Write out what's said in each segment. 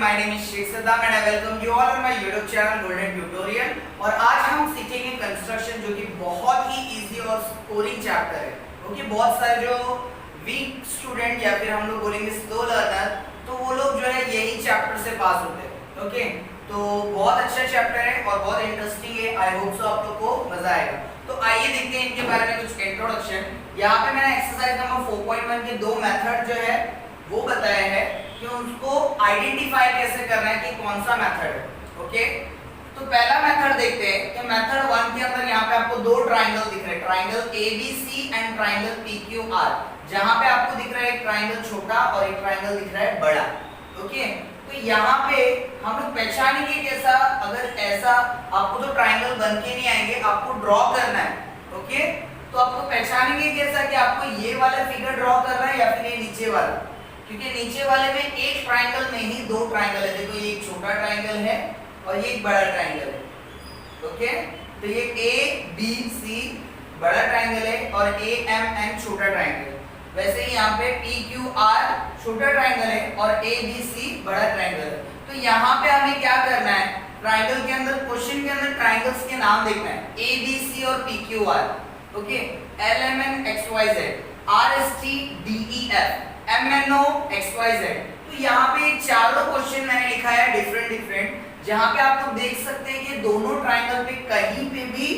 my name is Sheikh Saddam and I welcome you all on my YouTube channel Golden Tutorial। और आज हम सीखेंगे construction, जो कि बहुत ही इजी और स्कोरिंग चैप्टर है। ओके, बहुत सारे जो वीक स्टूडेंट या फिर हम लोग बोलेंगे स्लो लर्नर, तो वो लोग जो है यही चैप्टर से पास होते हैं। ओके, तो बहुत अच्छा चैप्टर है और बहुत इंटरेस्टिंग है। आई होप सो आप लोग को मजा आएगा। तो आइए देखते हैं इनके बारे में कुछ इंट्रोडक्शन। यहाँ पे मैंने एक्सरसाइज नंबर 4.1 के दो मेथड जो है वो बताया है कि उसको आइडेंटिफाई कैसे करना है कि कौन सा मेथड है। ओके, तो पहला मेथड देखते हैं कि मेथड 1 के अंदर यहाँ पे आपको दो ट्राइंगल दिख रहे हैं, triangle ABC and triangle PQR, जहाँ पे आपको दिख रहा है एक ट्राइंगल छोटा और एक ट्राइंगल दिख रहा है बड़ा। ओके, तो यहाँ पे हम लोग पहचानेंगे कैसा, अगर ऐसा आपको तो ट्राइंगल बन के नहीं आएंगे, आपको ड्रॉ करना है। ओके, तो आपको पहचानेंगे कैसा कि आपको ये वाला फिगर ड्रॉ करना है या फिर ये नीचे वाला, क्योंकि नीचे वाले में एक ट्राइंगल में ही दो ट्राइंगल है। देखो, ये एक छोटा ट्राइंगल है और ये एक बड़ा ट्राइंगल है। ओके, तो ये ABC बड़ा ट्राइंगल है और AMN छोटा ट्राइंगल। वैसे ही यहाँ पे PQR छोटा ट्राइंगल है और ABC बड़ा ट्राइंगल है। तो यहाँ पे हमें क्या करना है, ट्राइंगल के अंदर, क्वेश्चन के अंदर ट्राइंगल्स के नाम देखना है, ABC और PQR। Okay, LMN XYZ, RST DEF, MNO XYZ। तो यहाँ पे चारों क्वेश्चन मैंने लिखा है डिफरेंट, जहाँ पे आप लोग देख सकते हैं कि दोनों ट्राइंगल पे कहीं पे भी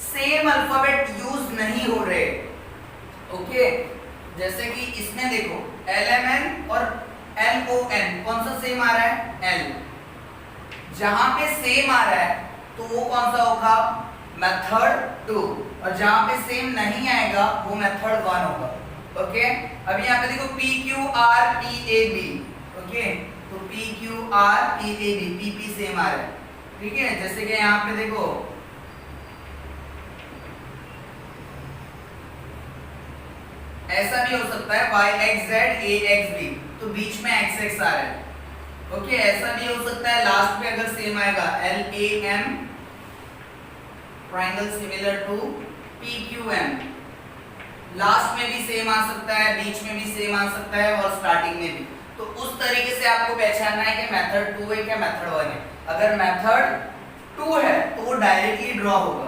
सेम अल्फाबेट यूज नहीं हो रहे। ओके, जैसे कि इसमें देखो LMN और LON कौन सा सेम आ रहा है, L। जहाँ पे सेम आ रहा है तो वो कौन सा होगा, मेथड 2, और जहाँ पे सेम नहीं आएगा वो मेथड 1 होगा। ओके, अभी यहाँ पे देखो PQR PAB। ओके, तो PQR PAB, PP सेम आ रहा है। ठीक है, जैसे कि यहाँ पे देखो ऐसा भी हो सकता है YXZ AXB, तो बीच में XX आ रहा है। ओके, ऐसा भी हो सकता है लास्ट में अगर सेम आएगा LAM, triangle similar to PQM, last में भी सेम आ सकता है, बीच में भी सेम आ सकता है और स्टार्टिंग में भी। तो उस तरीके से आपको पहचानना है कि मेथड 2 है क्या मेथड 1 है। अगर मेथड 2 है तो वो डायरेक्टली ड्रॉ होगा,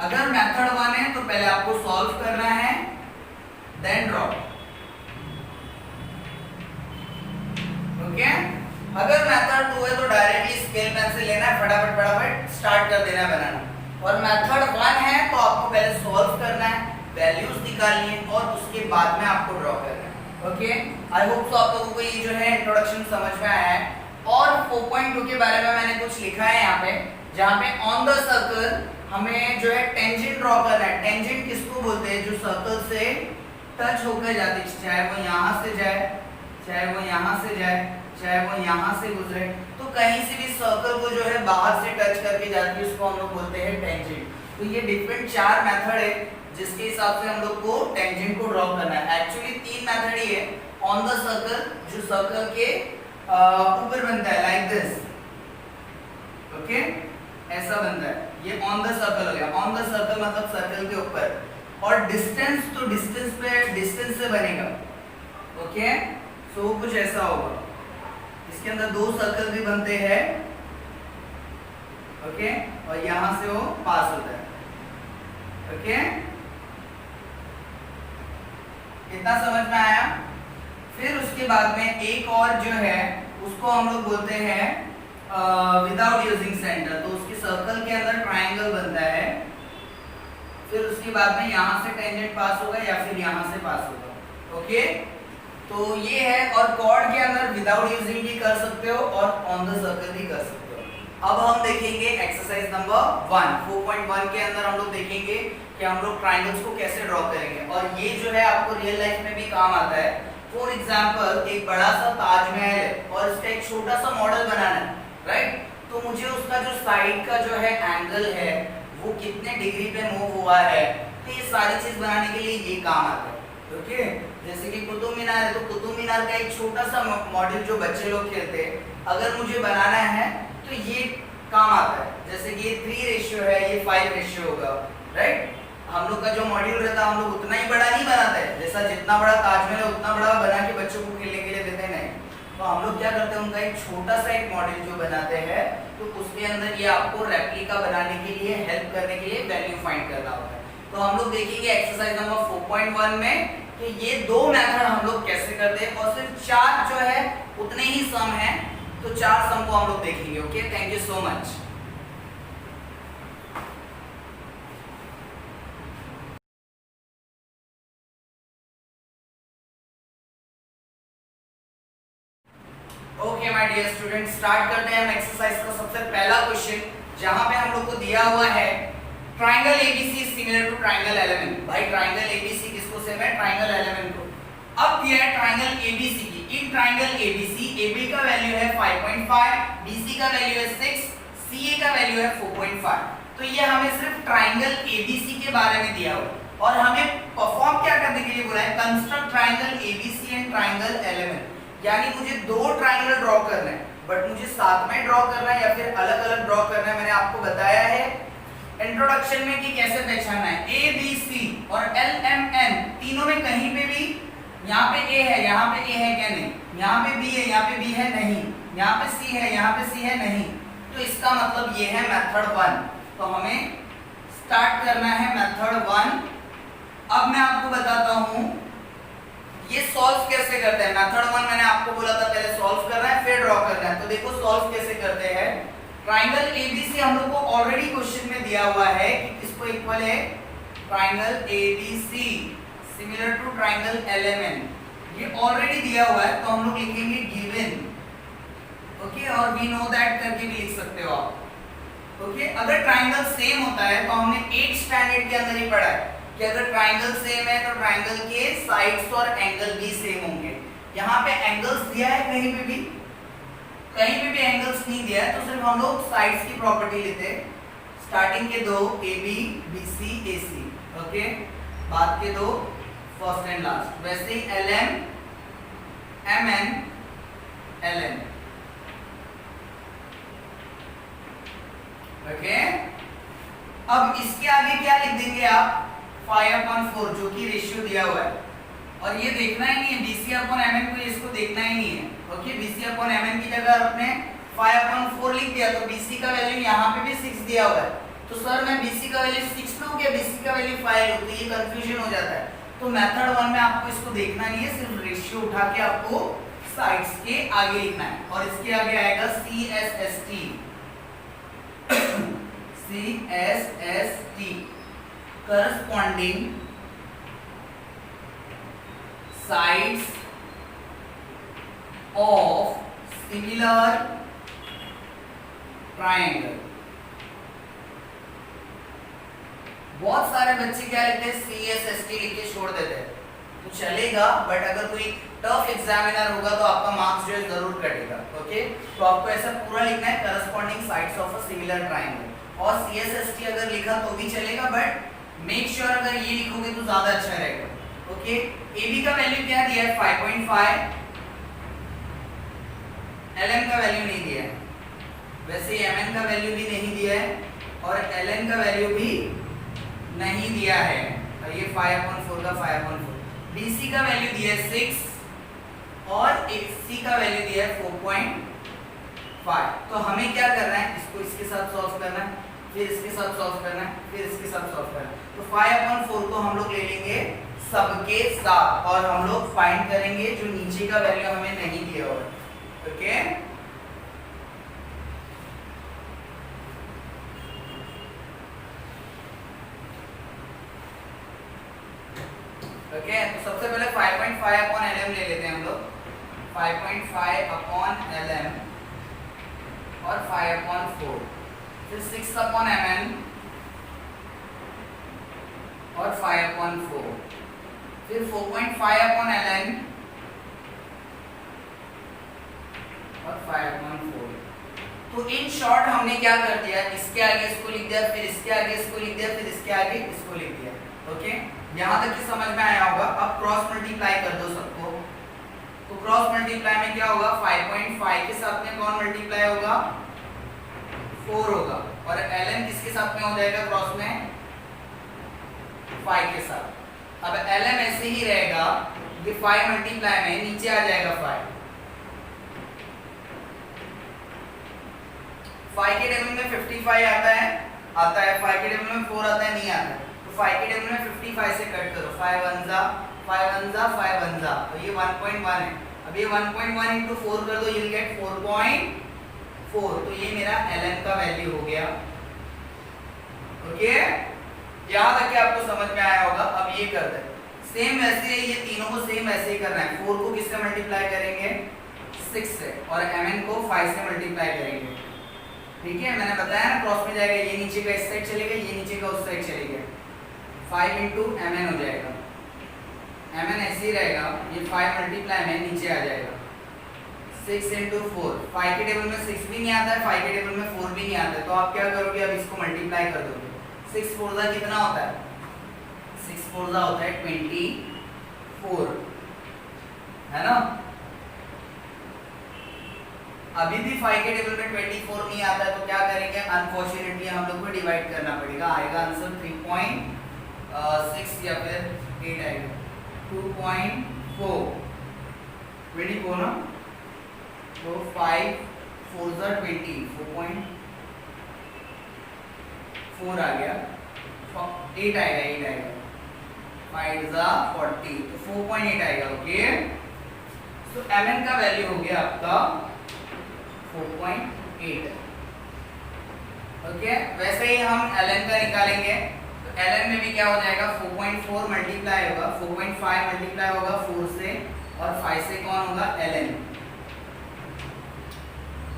अगर मेथड 1 है तो पहले आपको सॉल्व करना है देन ड्रॉ। ओके, अगर मेथड 2 है तो डायरेक्टली स्केल पेन से लेना है, फटाफट स्टार्ट कर देना है बनाना। और मेथड 1 है तो आपको पहले सॉल्व करना है, वैल्यूज निकालनी है और उसके बाद में आपको ड्रॉ करना है। ओके, आई होप सो आप लोगों को ये जो है इंट्रोडक्शन समझ में आया है। और 4.2 के बारे में मैंने कुछ लिखा है यहाँ पे, जहाँ पे ऑन द सर्कल हमें जो है टेंजेंट ड्रॉ करना है। टेंजेंट किसको बोलते हैं, जो सर्कल से टच होकर जाती है, चाहे वो यहाँ से जाए, चाहे वो यहाँ से जाए, चाहे वो यहाँ से गुजरे, तो कहीं से भी सर्कल को जो है बाहर से टच करके जाती है, उसको हम लोग बोलते हैं टेंजेंट। तो ये डिफरेंट 4 मेथड है जिसके हिसाब से हम लोग को टेंजेंट को ड्रॉ करना है। एक्चुअली 3 मेथड ही है। ऑन द सर्कल, जो सर्कल के ऊपर बनता है लाइक दिस। ओके, ऐसा बनता है, ये ऑन द सर्कल हो गया। ऑन द सर्कल मतलब सर्कल के ऊपर। और डिस्टेंस, तो डिस्टेंस पे, डिस्टेंस से बनेगा। ओके, सो कुछ ऐसा होगा, इसके अंदर 2 सर्कल भी बनते हैं। ओके, और यहां से वो पास होता है। ओके, इतना समझ में आया। फिर उसके बाद में एक और जो है उसको हम लोग बोलते हैं विदाउट यूजिंग सेंटर। तो उसके सर्कल के अंदर ट्राइंगल बनता है, फिर उसके बाद में यहाँ से टेंजेंट पास होगा या फिर यहाँ से पास होगा। ओके, तो ये है। और कॉर्ड के अंदर विदाउट यूजिंग भी कर सकते हो और ऑन द सर्कल भी कर सकते हो। अब हम देखेंगे एक्सरसाइज नंबर 4.1 के अंदर हम लोग देखेंगे कि हम लोग ट्राइंगल्स को कैसे ड्रॉ करेंगे। और ये जो है आपको रियल लाइफ में भी काम आता है। फॉर एग्जांपल, एक बड़ा सा ताजमहल है और इसका एक छोटा सा मॉडल बनाना है, राइट। तो मुझे उसका जो साइड का जो है एंगल है वो कितने डिग्री पे मूव हुआ है, तो ये सारी चीज बनाने के लिए ये काम आता है। ओके, जैसे कि कुतुब मीनार है, तो कुतुब मीनार का एक छोटा सा मॉडल जो बच्चे लोग खेलते हैं, अगर मुझे बनाना है तो ये काम आता है। जैसे कि ये 3 रेशियो है, ये 5 रेशियो होगा, राइट। हम लोग का जो मॉड्यूल रहता है हम लोग उतना ही बड़ा नहीं बनाते हैं, जैसा जितना बड़ा ताजमहल है उतना बड़ा बना के बच्चों को खेलने के लिए देते हैं, नहीं। तो हम लोग क्या करते हैं, उनका एक छोटा सा एक मॉडल जो बनाते हैं, तो उसके अंदर ये आपको रेप्लिका बनाने के लिए हेल्प करने के लिए वैल्यू फाइंड करना होगा। तो हम लोग देखेंगे एक्सरसाइज नंबर 4.1 में कि ये दो मेथड हम लोग कैसे करते हैं, और सिर्फ 4 जो है उतने ही सम है, तो 4 सम को हम लोग देखेंगे। Okay, thank you so much. Okay my dear student, start करते हैं हम एक्सरसाइज का सबसे पहला क्वेश्चन, जहां पे हम लोग को दिया हुआ है triangle ABC is similar to triangle LMN. भाई ट्रायंगल एबीसी किसको सेम है, ट्रायंगल एलएमएन को। अब दिया है ट्रायंगल एबीसी की, इन ट्रायंगल एबीसी एबी का वैल्यू है 5.5, बीसी का वैल्यू है 6, सीए का वैल्यू है 4.5। तो ये हमें सिर्फ ट्रायंगल एबीसी के बारे में दिया हुआ और हमें परफॉर्म क्या करने के लिए बोला है, construct triangle ABC and triangle LMN. यानी मुझे दो ट्रायंगल ड्रॉ करना है, बट मुझे साथ में ड्रॉ करना है या फिर अलग अलग ड्रॉ करना है। मैंने आपको बताया है इंट्रोडक्शन में कि कैसे पहचानना है। ए बी सी और एल एम एन तीनों में कहीं पे भी यहाँ पे ए है, यहाँ पे ए है क्या, नहीं। यहाँ पे बी है, यहाँ पे बी है, नहीं। यहाँ पे सी है, यहाँ पे सी है, नहीं। तो इसका मतलब ये है मेथड 1। तो हमें स्टार्ट करना है मेथड 1। अब मैं आपको बताता हूँ ये सॉल्व कैसे करते हैं। मेथड 1 मैंने आपको बोला था पहले सॉल्व करना है फिर ड्रॉ करना है। तो देखो सॉल्व कैसे करते हैं। ट्रायंगल एबीसी हम लोग को ऑलरेडी क्वेश्चन में दिया हुआ है कि किसको इक्वल है, triangle ABC similar to triangle LMN. ये ऑलरेडी दिया हुआ है, तो हम लोग लिखेंगे गिवन। ओके, और वी नो दैट करके भी लिख सकते हो आप। ओके, अगर ट्रायंगल सेम होता है तो हमने 8 स्टैंडर्ड के अंदर ही पढ़ा है कि अगर ट्रायंगल सेम है तो ट्रायंगल के साइड्स और एंगल भी सेम होंगे। यहाँ पे एंगल्स दिया है, कहीं पे भी एंगल्स नहीं दिया है, तो सिर्फ हम लोग साइड्स की प्रॉपर्टी लेते हैं। स्टार्टिंग के दो A B, B C, A C, okay, बाद के दो फर्स्ट एंड लास्ट। वैसे ही L M, M N, L N, okay. अब इसके आगे क्या लिख देंगे आप, 5/4 जो कि रेशियो दिया हुआ है, और ये देखना ही नहीं है BC/MN को, इसको देखना ही नहीं है। ओके, BC/MN की जगह आपने 5/4 लिख दिया, तो BC का वैल्यू यहाँ पे भी 6 दिया हुआ है, तो सर मैं BC का वैल्यू 6 लूं क्या BC का वैल्यू 5 लूं, तो ये कंफ्यूजन हो जाता है। तो मेथड 1 में आपको इसको देखना नहीं है, सिर्फ रेशियो उठा के आपको साइड्स के आगे लिखना है, और इसके आगे आएगा CSST, CSST corresponding sides of similar triangle। बहुत सारे बच्चे क्या लिखते हैं, CSST लिख के छोड़ देते हैं, तो चलेगा, बट अगर कोई टफ एग्जामिनर होगा तो आपका मार्क्स जो है जरूर कटेगा। ओके, तो आपको ऐसा पूरा लिखना है, corresponding sides of a similar triangle. और CSST अगर लिखा तो भी चलेगा, बट मेक श्योर अगर ये लिखोगे तो ज्यादा अच्छा रहेगा। ओके, AB का वैल्यू क्या दिया है, 5.5, LM का वैल्यू नहीं दिया है, वैसे MN का वैल्यू भी नहीं दिया है, और LN का वैल्यू भी नहीं दिया है, और ये 5/4 का 5/4। BC का वैल्यू दिया है 6 और AC का वैल्यू दिया है 4.5। तो हमें क्या करना है, इसको इसके साथ सॉल्व करना है, फिर इसके साथ सॉल्व करना है, फिर इसके साथ सॉल्व करना है। तो 5/4 को हम लोग ले लेंगे सबके साथ, और हम लोग फाइंड करेंगे जो नीचे का वैल्यू हमें नहीं दिया हुआ है। ओके, ओके, तो सबसे पहले 5.5/LM ले लेते हैं हम लोग, 5.5/LM और 5/4, फिर 6/MN और 5/4, फिर 4.5/LN और 5/4। तो इन शॉर्ट हमने क्या कर दिया, इसके आगे इसको लिख दिया, फिर इसके आगे इसको लिख दिया, फिर इसके आगे इसको लिख दिया। ओके, यहाँ तक की समझ में आया होगा। अब क्रॉस मल्टीप्लाई कर दो सबको, तो क्रॉस मल्टीप्लाई में क्या होगा, 5.5 के साथ में कौन मल्टीप्लाई होगा, 4 होगा, और LN किसके साथ में हो जाएगा क्रॉस में, फाइव के साथ। अब lm ऐसे ही रहेगा, ये 5 मल्टीप्लाई में नीचे आ जाएगा 5 के टेबल में 55 आता है 5 के टेबल में 4 आता है, नहीं आता है। तो 5 के टेबल में 55 से कट करो, 5 1 जा 5 1 जा, तो ये 1.1 है। अब ये 1.1 into 4 कर दो, you'll get 4.4, तो ये मेरा ln का वैल्यू हो गया। ओके, यहाँ तक कि आपको समझ में आया होगा। अब ये करते हैं सेम वैसे, ये तीनों को सेम वैसे ही करना है। 4 को किससे मल्टीप्लाई करेंगे, 6 से, और mn को 5 से मल्टीप्लाई करेंगे। ठीक है, मैंने बताया ना क्रॉस में जाएगा, ये नीचे का इस साइड चलेगा, ये नीचे का उस साइड चलेगा, 5 into mn हो जाएगा। mn ऐसे ही रहेगा, ये 5 मल्टीप्लाई में नीचे आ जाएगा, 6 into 4। 5 के टेबल में 6 भी नहीं आता है, 5 के टेबल में 4 भी नहीं आता है, तो आप क्या करोगे, अब इसको मल्टीप्लाई कर दोगे। 6 4 जा कितना होता है, 6 4 जा होता है 24, है ना। अभी भी 5 के टेबल में 24 नहीं आता है, तो क्या करेंगे, अनफॉर्चुनेटली हम लोग को डिवाइड करना पड़ेगा। आएगा आंसर 3.6 या फिर 8 आएगा, 2.4, 24 ना, तो 5 4 जा 20, 4.4 आ गया, 8 आएगा, 8 आएगा, 5 जा 40, तो 4.8 आएगा। ओके, तो mn का वैल्यू हो गया आपका 4.8। ओके, वैसे ही हम ln का निकालेंगे, तो ln में भी क्या हो जाएगा, 4.4 मल्टीप्लाई होगा, 4.5 मल्टीप्लाई होगा 4 से, और 5 से कौन होगा, ln।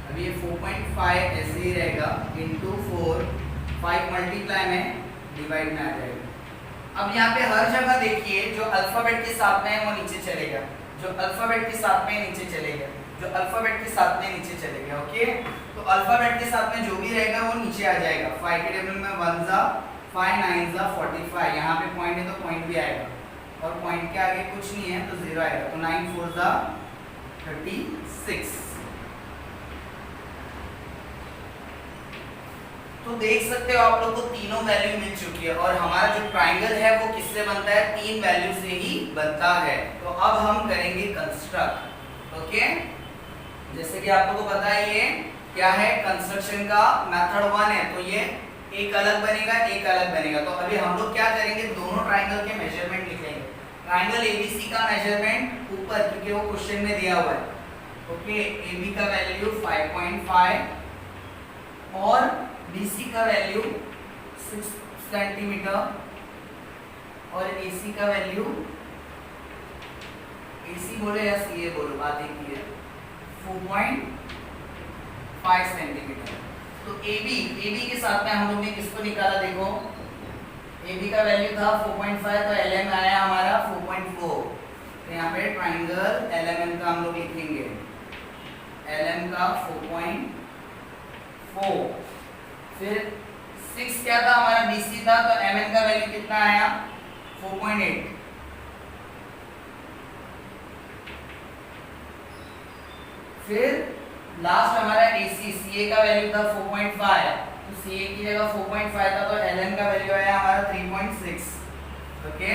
अब ये 4.5 ऐसे ही रहेगा इंटू 4, 5 मल्टीप्लाई में डिवाइड में आ जाएगा। अब यहाँ पे हर जगह देखिए, जो अल्फाबेट के साथ में है वो नीचे चलेगा, जो अल्फाबेट के साथ में नीचे चलेगा, जो अल्फाबेट के साथ में नीचे चलेगा। ओके, तो अल्फाबेट के साथ में जो भी रहेगा वो नीचे आ जाएगा। 5 के टेबल में 1 जा 5, 9 जा 45, यहाँ पे पॉइंट है तो पॉइंट भी आएगा, और पॉइंट के आगे कुछ नहीं है तो 0 आएगा, तो 9 4 जा 36। तो देख सकते हो आप लोग को तीनों वैल्यू मिल चुकी है, और हमारा जो ट्राइंगल है वो किससे बनता है, 3 वैल्यू से ही बनता है। तो अब हम करेंगे कंस्ट्रक्ट। ओके, जैसे कि आप लोगों को पता है ये क्या है, कंस्ट्रक्शन का मेथड 1 है, तो ये एक अलग बनेगा, एक अलग बनेगा। तो अभी हम लोग क्या करेंगे, दोनों ट्राइंगल के मेजरमेंट लिखेंगे। ट्राइंगल एबीसी का मेजरमेंट ऊपर, क्योंकि वो क्वेश्चन में दिया हुआ है। ओके, एबी का वैल्यू 5.5 और BC का वैल्यू 6 सेंटीमीटर, और AC का वैल्यू, AC बोले या CA बोलो, बात एक ही है, 4.5 सेंटीमीटर। तो AB के साथ में हम लोग ने किसको निकाला, देखो AB का वैल्यू था 4.5, तो LM आया हमारा 4.4। तो यहाँ पे ट्राइंगल LMN का हम लोग लिखेंगे, LM का 4.4। फिर 6 क्या था हमारा, BC था, तो MN का वैल्यू कितना आया, 4.8। फिर लास्ट हमारा AC, CA का वैल्यू था 4.5, तो CA की जगह 4.5 था, तो LN का वैल्यू आया हमारा 3.6। ओके,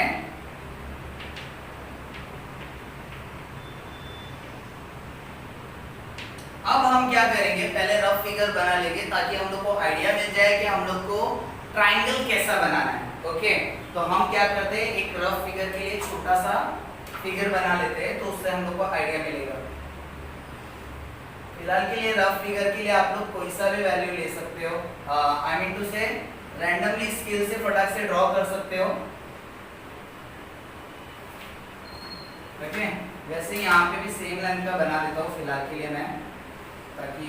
अब हम क्या करेंगे, पहले रफ फिगर बना लेंगे ताकि हम लोग को आइडिया मिल जाए कि हम लोग को ट्राइंगल कैसा बनाना है। ओके, तो हम क्या करते हैं, एक रफ फिगर के लिए छोटा सा फिगर बना लेते हैं, तो उससे हम लोग को आइडिया मिलेगा। फिलहाल के लिए रफ फिगर के लिए आप लोग कोई सा भी वैल्यू ले सकते हो, आई मीन टू से रैंडमली स्केल से फटाक से ड्रॉ कर सकते हो। ओके, वैसे यहाँ पे भी सेम लाइन का बना देता हूँ फिलहाल के लिए मैं, ताकि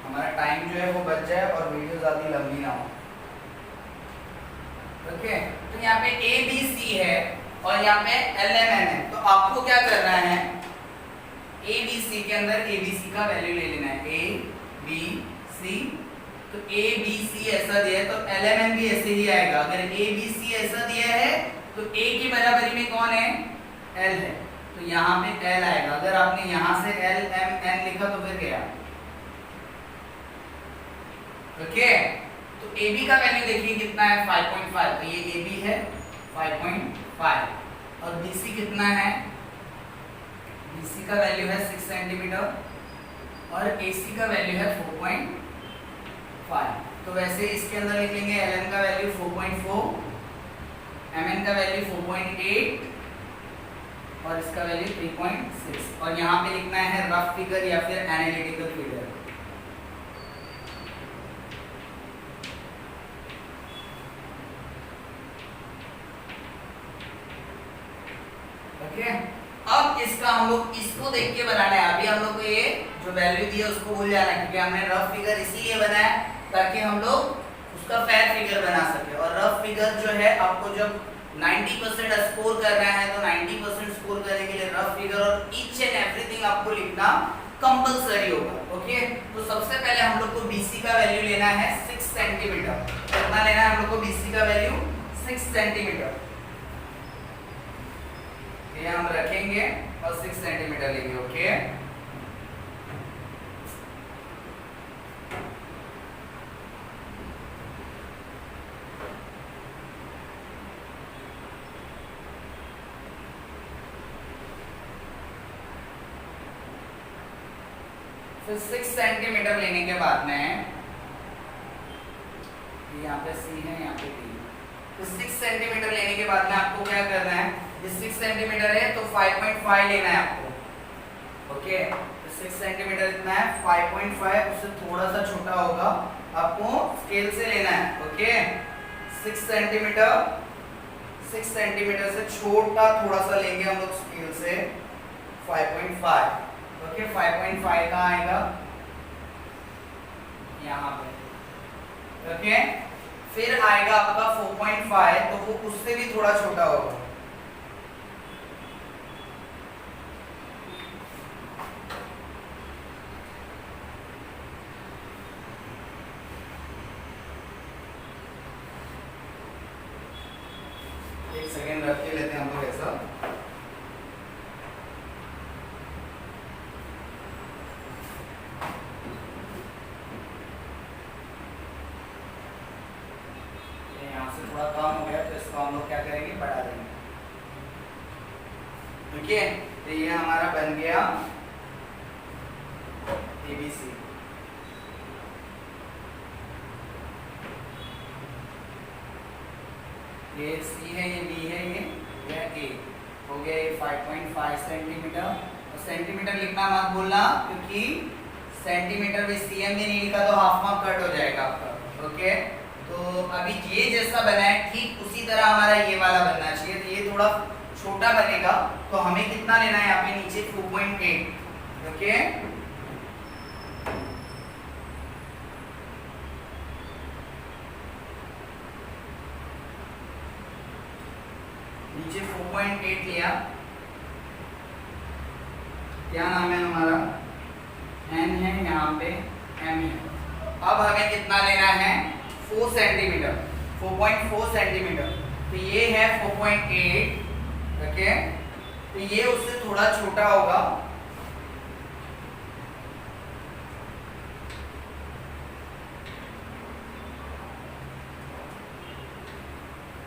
हमारा टाइम जो है वो बच जाए और वीडियो ज़्यादा लंबी ना हो। ओके, तो यहाँ पे ABC है और यहाँ पे LMN है, तो आपको क्या करना है, ABC के अंदर ABC का वैल्यू ले लेना है, ABC। तो ABC ऐसा दिया है तो LMN भी ऐसे ही आएगा। अगर ABC ऐसा दिया है तो A की बराबरी में कौन है, L है, तो यहाँ पे L आएगा। अगर आपने यहाँ से LMN लिखा तो फिर क्या। ओके, तो AB का वैल्यू देखिए कितना है, 5.5, तो ये AB है 5.5 और BC कितना है, BC का वैल्यू है 6 सेंटीमीटर और AC का वैल्यू है 4.5। तो वैसे इसके अंदर लिख लेंगे LN का वैल्यू 4.4, MN का वैल्यू 4.8 और इसका वैल्यू 3.6 और यहाँ पे लिखना है रफ फिगर या फिर एनालिटिकल फिगर। ओके, अब इसका हम लोग इसको देख के बनाना है। अभी हम लोग को ये जो वैल्यू दी है उसको भूल जाना है, क्योंकि हमने रफ फिगर इसीलिए बनाया ताकि हम लोग उसका फेयर फिगर बना सके। और रफ फिगर जो है आपको जब 90% स्कोर करना है तो 90% स्कोर करने के लिए रफ फिगर और ईच एंड एवरीथिंग आपको लिखना कंपलसरी होगा। ओके, तो सबसे पहले हम लोग को BC का वैल्यू लेना है 6 सेंटीमीटर। कितना लेना है हम लोग को BC का वैल्यू 6 सेंटीमीटर। ये हम रखेंगे और 6 सेंटीमीटर लेंगे। ओके, फिर 6 सेंटीमीटर लेने के बाद में यहाँ पे C है, यहाँ पे D। तो 6 सेंटीमीटर लेने के बाद में आपको क्या करना है, ये 6 सेंटीमीटर है तो 5.5 लेना है आपको। ओके, तो 6 सेंटीमीटर इतना है, 5.5 उससे थोड़ा सा छोटा होगा, आपको स्केल से लेना है। ओके, 6 सेंटीमीटर से छोटा थोड़ा सा लेंगे हम लोग स्केल से 5.5। ओके, 5.5 कहाँ आएगा, यहाँ पे। ओके, फिर आएगा आपका 4.5, तो वो उससे भी थोड़ा छोटा होगा। एक सेकेंड रख के लेते हैं हम लोग ऐसा। थोड़ा कम हो गया तो इसको हम लोग क्या करेंगे, बढ़ा देंगे। ठीक है, तो ये हमारा बन गया ABC। ये C है, ये B है, ये A हो गया। ये 5.5 सेंटीमीटर। और सेंटीमीटर लिखना मत भूलना, क्योंकि सेंटीमीटर में CM भी नहीं लिखा तो हाफ मार्क कट हो जाएगा आपका। ओके, तो अभी ये जैसा बना है ठीक उसी तरह हमारा ये वाला बनना चाहिए। तो ये थोड़ा छोटा बनेगा, तो हमें कितना लेना है यहाँ पे नीचे 4.8। ओके, नीचे 4.8 लिया। क्या नाम है हमारा, N है, यहाँ पे M है। अब हमें कितना लेना है, 4 सेंटीमीटर, 4.4 सेंटीमीटर। तो ये है 4.8। ओके, तो ये उससे थोड़ा छोटा होगा।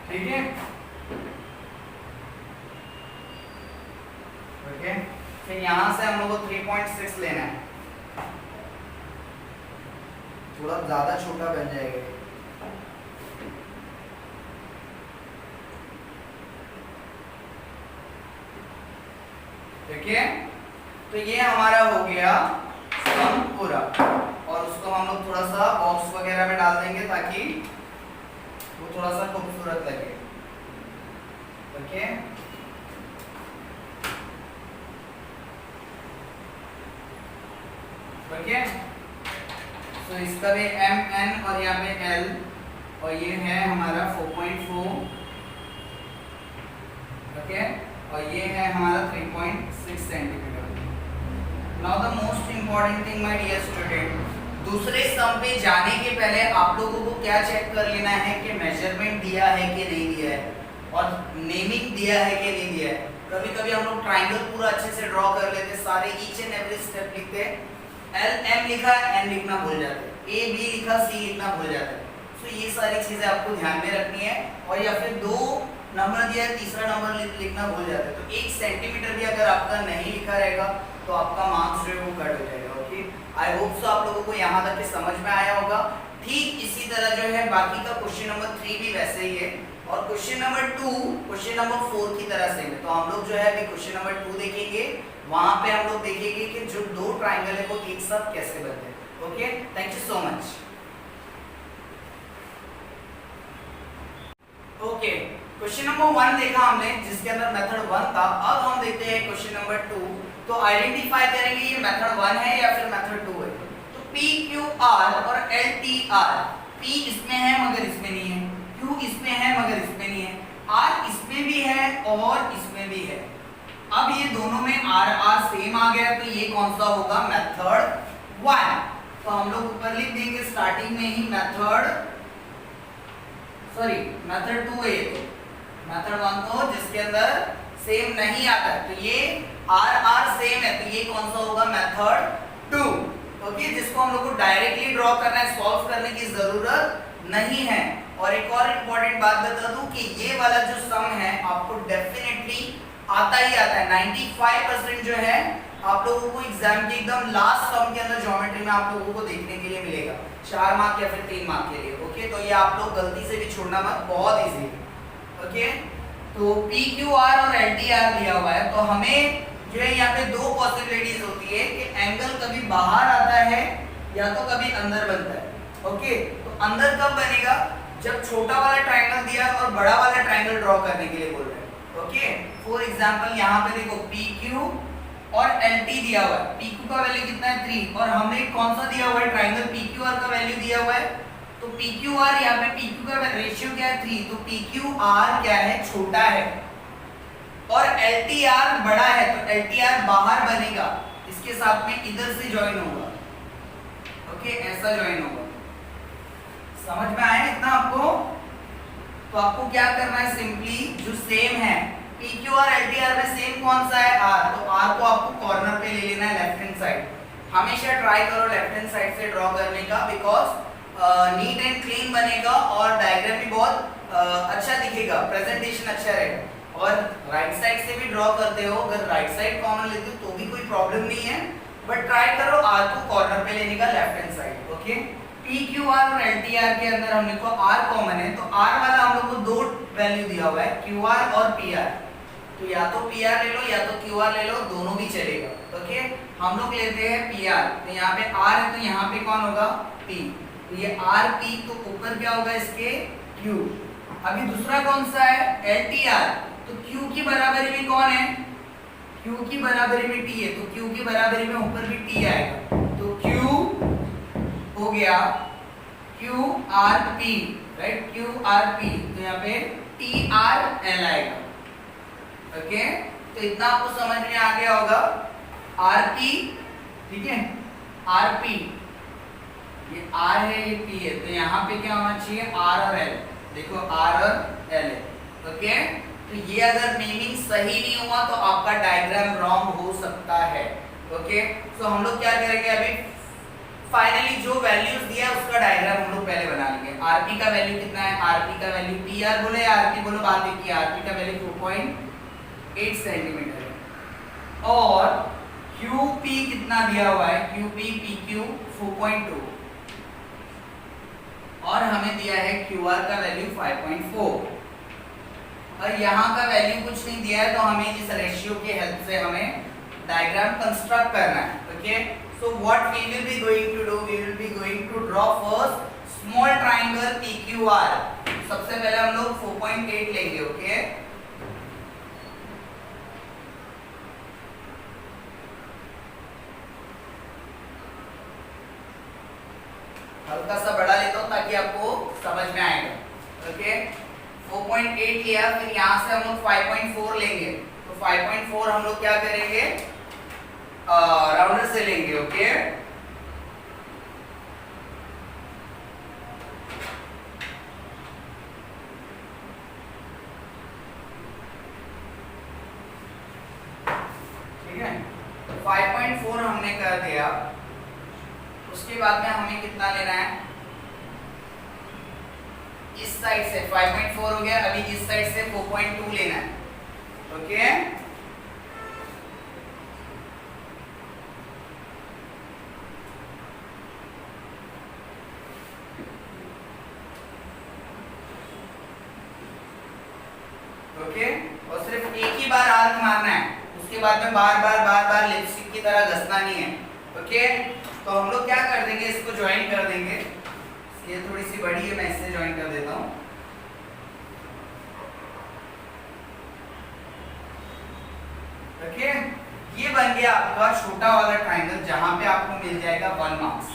ठीक है, ओके, फिर यहां से हम लोग को 3.6 लेना है, थोड़ा ज्यादा छोटा बन जाएगा। ठीक है, तो ये हमारा हो गया सम पूरा। और उसको हम लोग थोड़ा सा बॉक्स वगैरह में डाल देंगे ताकि वो थोड़ा सा खूबसूरत लगे। ओके, ओके, तो इसका भी MN और यहाँ पे L और ये है हमारा 4.4। ओके, और ये है हमारा 3.6 centimetre. Now the most important thing my dear student, दूसरे सम पे जाने के पहले आप लोगों को क्या चेक कर लेना है कि मेजरमेंट दिया है कि नहीं दिया है और नेमिंग दिया है कि नहीं दिया है। कभी कभी हम लोग ट्राइंगल पूरा अच्छे से ड्रॉ कर लेते, सारे ईच एंड एवरी स्टेप लिखते, L M लिखा N लिखना भूल जाते, A B लिखा C लिखना भूल जाते। सो ये सारी चीजें आपको ध्यान में रखनी है। और या फिर दो नंबर दिया है, तीसरा नंबर लिखना भूल जाते हैं, तो 1 सेंटीमीटर भी अगर आपका नहीं लिखा रहेगा तो आपका मार्क्स जो है वो कट हो जाएगा। ओके, आई होप सो आप लोगों को यहाँ तक के समझ में आया होगा। ठीक इसी तरह जो है बाकी का क्वेश्चन नंबर 3 भी वैसे ही है, और क्वेश्चन नंबर 2 क्वेश्चन नंबर 4 की तरह से है। तो हम लोग जो है अभी क्वेश्चन नंबर 2 देखेंगे, वहां पे हम लोग देखेंगे कि जो दो ट्राइंगल है वो एक साथ कैसे बनते हैं। Okay, thank you so much. Okay, question number 1 देखा हमने जिसके अंदर मेथड 1 था। अब हम देखते हैं क्वेश्चन नंबर 2। तो आइडेंटिफाई करेंगे ये मेथड 1 है या फिर मेथड 2 है। तो पी क्यू आर और एल टी आर, पी इसमें है मगर इसमें नहीं है, क्यू इसमें है मगर इसमें नहीं है, आर इसमें भी है और इसमें भी है। अब ये दोनों में आर आर सेम आ गया, तो ये कौन सा होगा, मेथड 1। तो हम लोग ऊपर लिख देंगे स्टार्टिंग में ही मेथड 2 है। तो मेथड 1 तो जिसके अंदर सेम नहीं आता है, तो ये आर आर सेम है, तो ये कौन सा होगा, मेथड 2। ओके, जिसको हम लोग को डायरेक्टली ड्रॉ करना है, सॉल्व करने की जरूरत नहीं है। और एक और इम्पोर्टेंट बात बता दूं कि ये वाला जो सम है आपको डेफिनेटली आता ही आता है। 95% जो है आप लोगों को एग्जाम के एकदम लास्ट सम के अंदर ज्योमेट्री में आप लोगों को देखने के लिए मिलेगा, 4 मार्क या फिर 3 मार्क के लिए। ओके, तो ये आप लोग गलती से भी छोड़ना मत, बहुत इजी है। ओके, तो पी क्यू आर और एल टी आर दिया हुआ है, तो हमें जो है यहाँ पे दो पॉसिबिलिटीज होती है कि एंगल कभी बाहर आता है या तो कभी अंदर बनता है। ओके, तो अंदर कब बनेगा, जब छोटा वाला ट्राइंगल दिया और बड़ा वाला ट्राइंगल ड्रॉ करने के लिए बोल रहे हैं। ओके, फॉर एग्जांपल यहाँ पे देखो पी क्यू और एल टी दिया हुआ है, पी क्यू का वैल्यू कितना है 3, और हमने कौन सा दिया हुआ है, ट्राइंगल पी क्यू आर का वैल्यू दिया हुआ है। तो पी क्यू आर यहाँ पे पी क्यू का रेशियो क्या है 3, तो पी क्यू आर क्या है, छोटा है, और एल टी आर बड़ा है, तो एल टी आर बाहर बनेगा, इसके साथ में इधर से ज्वाइन होगा। ओके, ऐसा ज्वाइन होगा। समझ में आया इतना आपको? तो आपको क्या करना है, सिंपली जो सेम है पी क्यू और एल टी आर में सेम कौन सा है, आर, तो आर को आपको कॉर्नर पे ले लेना है, लेफ्ट हैंड साइड। हमेशा ट्राई करो लेफ्ट हैंड साइड से ड्रॉ करने का, बिकॉज नीट एंड क्लीन बनेगा और डायग्राम भी बहुत अच्छा दिखेगा, प्रेजेंटेशन अच्छा रहेगा। और राइट साइड से भी ड्रॉ करते हो, अगर राइट साइड कॉर्नर लेते हो तो भी कोई प्रॉब्लम नहीं है, बट ट्राई करो आर को कॉर्नर पे लेने का, left hand side. Okay, P Q R और एल टी आर के अंदर हमने को आर कॉमन है, तो आर वाला हम लोग को दो वैल्यू दिया हुआ है, क्यू आर और पी आर। तो या तो पी आर ले लो या तो क्यू आर ले लो, दोनों भी चलेगा। ओके, हम लोग लेते हैं पी आर, तो यहाँ पे आर है तो यहाँ पे कौन होगा, पी, तो ये आर पी, तो ऊपर क्या होगा इसके, क्यू। अभी दूसरा कौन सा है, एल टी आर, तो क्यू की बराबरी में कौन है, क्यू की बराबरी में टी है, तो क्यू की बराबरी में ऊपर भी टी आएगा, तो क्यू हो गया Q R P, right, Q R P, तो यहाँ पे टी आर एल आएगा। ओके, तो इतना आपको समझ में आ गया होगा, आर पी, ठीक है, आर पी, ये आर है ये पी है, तो यहाँ पे क्या होना चाहिए, आर और एल। देखो आर और एल है। ओके, तो ये अगर नेमिंग सही नहीं हुआ तो आपका डायग्राम रॉन्ग हो सकता है। ओके, तो हम लोग क्या करेंगे, अभी फाइनली जो वैल्यूज दिया है उसका डायग्राम हम लोग पहले बना लेंगे। आरपी का वैल्यू कितना है, आरपी का वैल्यू, पी आर बोले आरपी बोलो, बात एक ही, आरपी का वैल्यू 2.8 सेंटीमीटर है, और QP कितना दिया हुआ है, QP PQ 4.2, और हमें दिया है QR का वैल्यू 5.4, और यहाँ का वैल्यू कुछ नहीं दिया है, तो हमें इस रेशियो की हेल्प से हमें डायग्राम कंस्ट्रक्ट करना है। Okay, so what we will be going to do, we will be going to draw first small triangle PQR। सबसे पहले हम लोग 4.8 लेंगे। ओके, हल्का सा बड़ा लेता हूं ताकि आपको समझ में आएगा। ओके, 4.8 लिया, फिर यहाँ से हम लोग 5.4 लेंगे, तो 5.4 हम लोग क्या करेंगे, राउंडर से लेंगे। ओके, ठीक है, 5.4 हमने कर दिया। उसके बाद में हमें कितना लेना है, इस साइड से 5.4 हो गया, अभी इस साइड से 4.2 लेना है। ओके ओके और सिर्फ एक ही बार आर्क मारना है, उसके बाद में बार बार लिपस्टिक की तरह घसना नहीं है। ओके तो हम लोग क्या कर देंगे, इसको ज्वाइन कर देंगे। ये थोड़ी सी बड़ी है, मैं इससे ज्वाइन कर देता हूँ। ओके ये बन गया आपका छोटा वाला ट्राइंगल, जहां पे आपको मिल जाएगा 1 मार्क्स।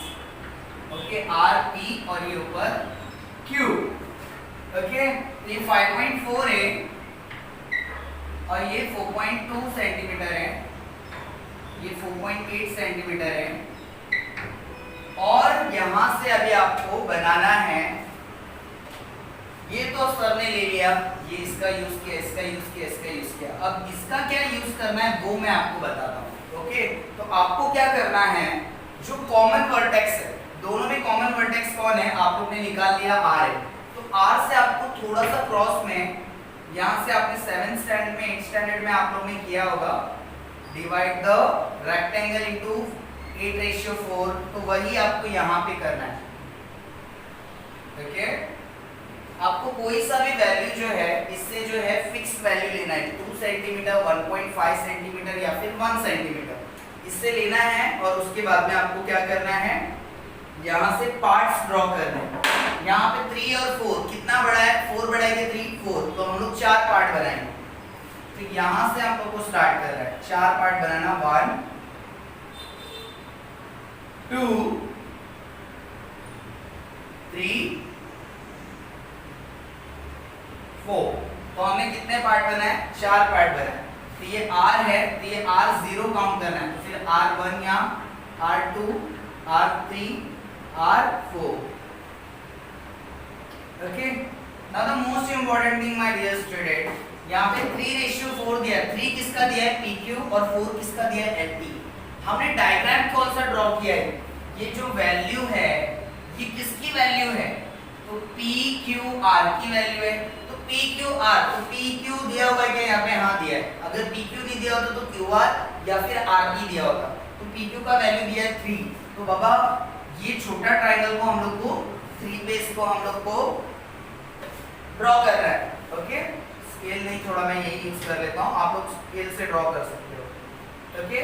ओके आर पी और ये ऊपर क्यू। ओके ये 5.4 है और ये 4.2 सेंटीमीटर है, ये 4.8 सेंटीमीटर है। और यहां से अभी आपको बनाना है, ये तो सर ने ले लिया, ये इसका यूज किया, इसका यूज किया, इसका यूज किया। अब इसका क्या यूज करना है वो मैं आपको बताता हूँ। ओके तो आपको क्या करना है, जो कॉमन वर्टेक्स है, दोनों में कॉमन वर्टेक्स कौन है, आप लोग ने निकाल लिया आर है। तो आर से आपको थोड़ा सा क्रॉस में, यहाँ से आपने 7th स्टैंडर्ड में 8th स्टैंडर्ड में आप लोग ने किया होगा, डिवाइड द रेक्टेंगल इनटू 8:4, तो वही आपको यहाँ पे करना है। ओके आपको कोई सा भी वैल्यू जो है, इससे जो है फिक्स वैल्यू लेना है, 2 सेंटीमीटर, 1.5 सेंटीमीटर या फिर 1 सेंटीमीटर, इससे लेना है। और उसके बाद में आपको क्या करना है, यहाँ से पार्ट्स ड्रॉ करने हैं। यहाँ पे 3 और 4 कितना बड़ा है, 4 बड़ा है कि 3, 4, तो हम लोग 4 पार्ट बनाएंगे। तो यहाँ से हम लोग को स्टार्ट कर रहा है 4 पार्ट बनाना, 1 2 3 4। तो हमने कितने पार्ट बनाए, 4 पार्ट बनाए। तो ये R है, तो ये R0 काउंट करना है, तो फिर R1 यहाँ, R2, R3, R4। Okay now the most important thing my dear student, यहाँ पे 3:4 दिया है। 3 किसका दिया है, PQ, और 4 किसका दिया है, LP। हमने डायग्राम कौन सा ड्रॉ किया है, ये जो वैल्यू है ये किसकी वैल्यू है, तो PQR की वैल्यू है। तो PQR, तो PQ दिया हुआ है क्या यहाँ पे, हाँ दिया है। अगर PQ नहीं दिया होता तो QR या फिर RP दिया होता। तो PQ का वैल्यू दिया है 3। तो बाबा ये छोटा ट्राइंगल को हम लोग को 3 पे इसको हम लोग को ड्रॉ करना है। ओके स्केल नहीं, थोड़ा मैं यही यूज कर लेता हूँ, आप लोग स्केल से ड्रॉ कर सकते हो। ओके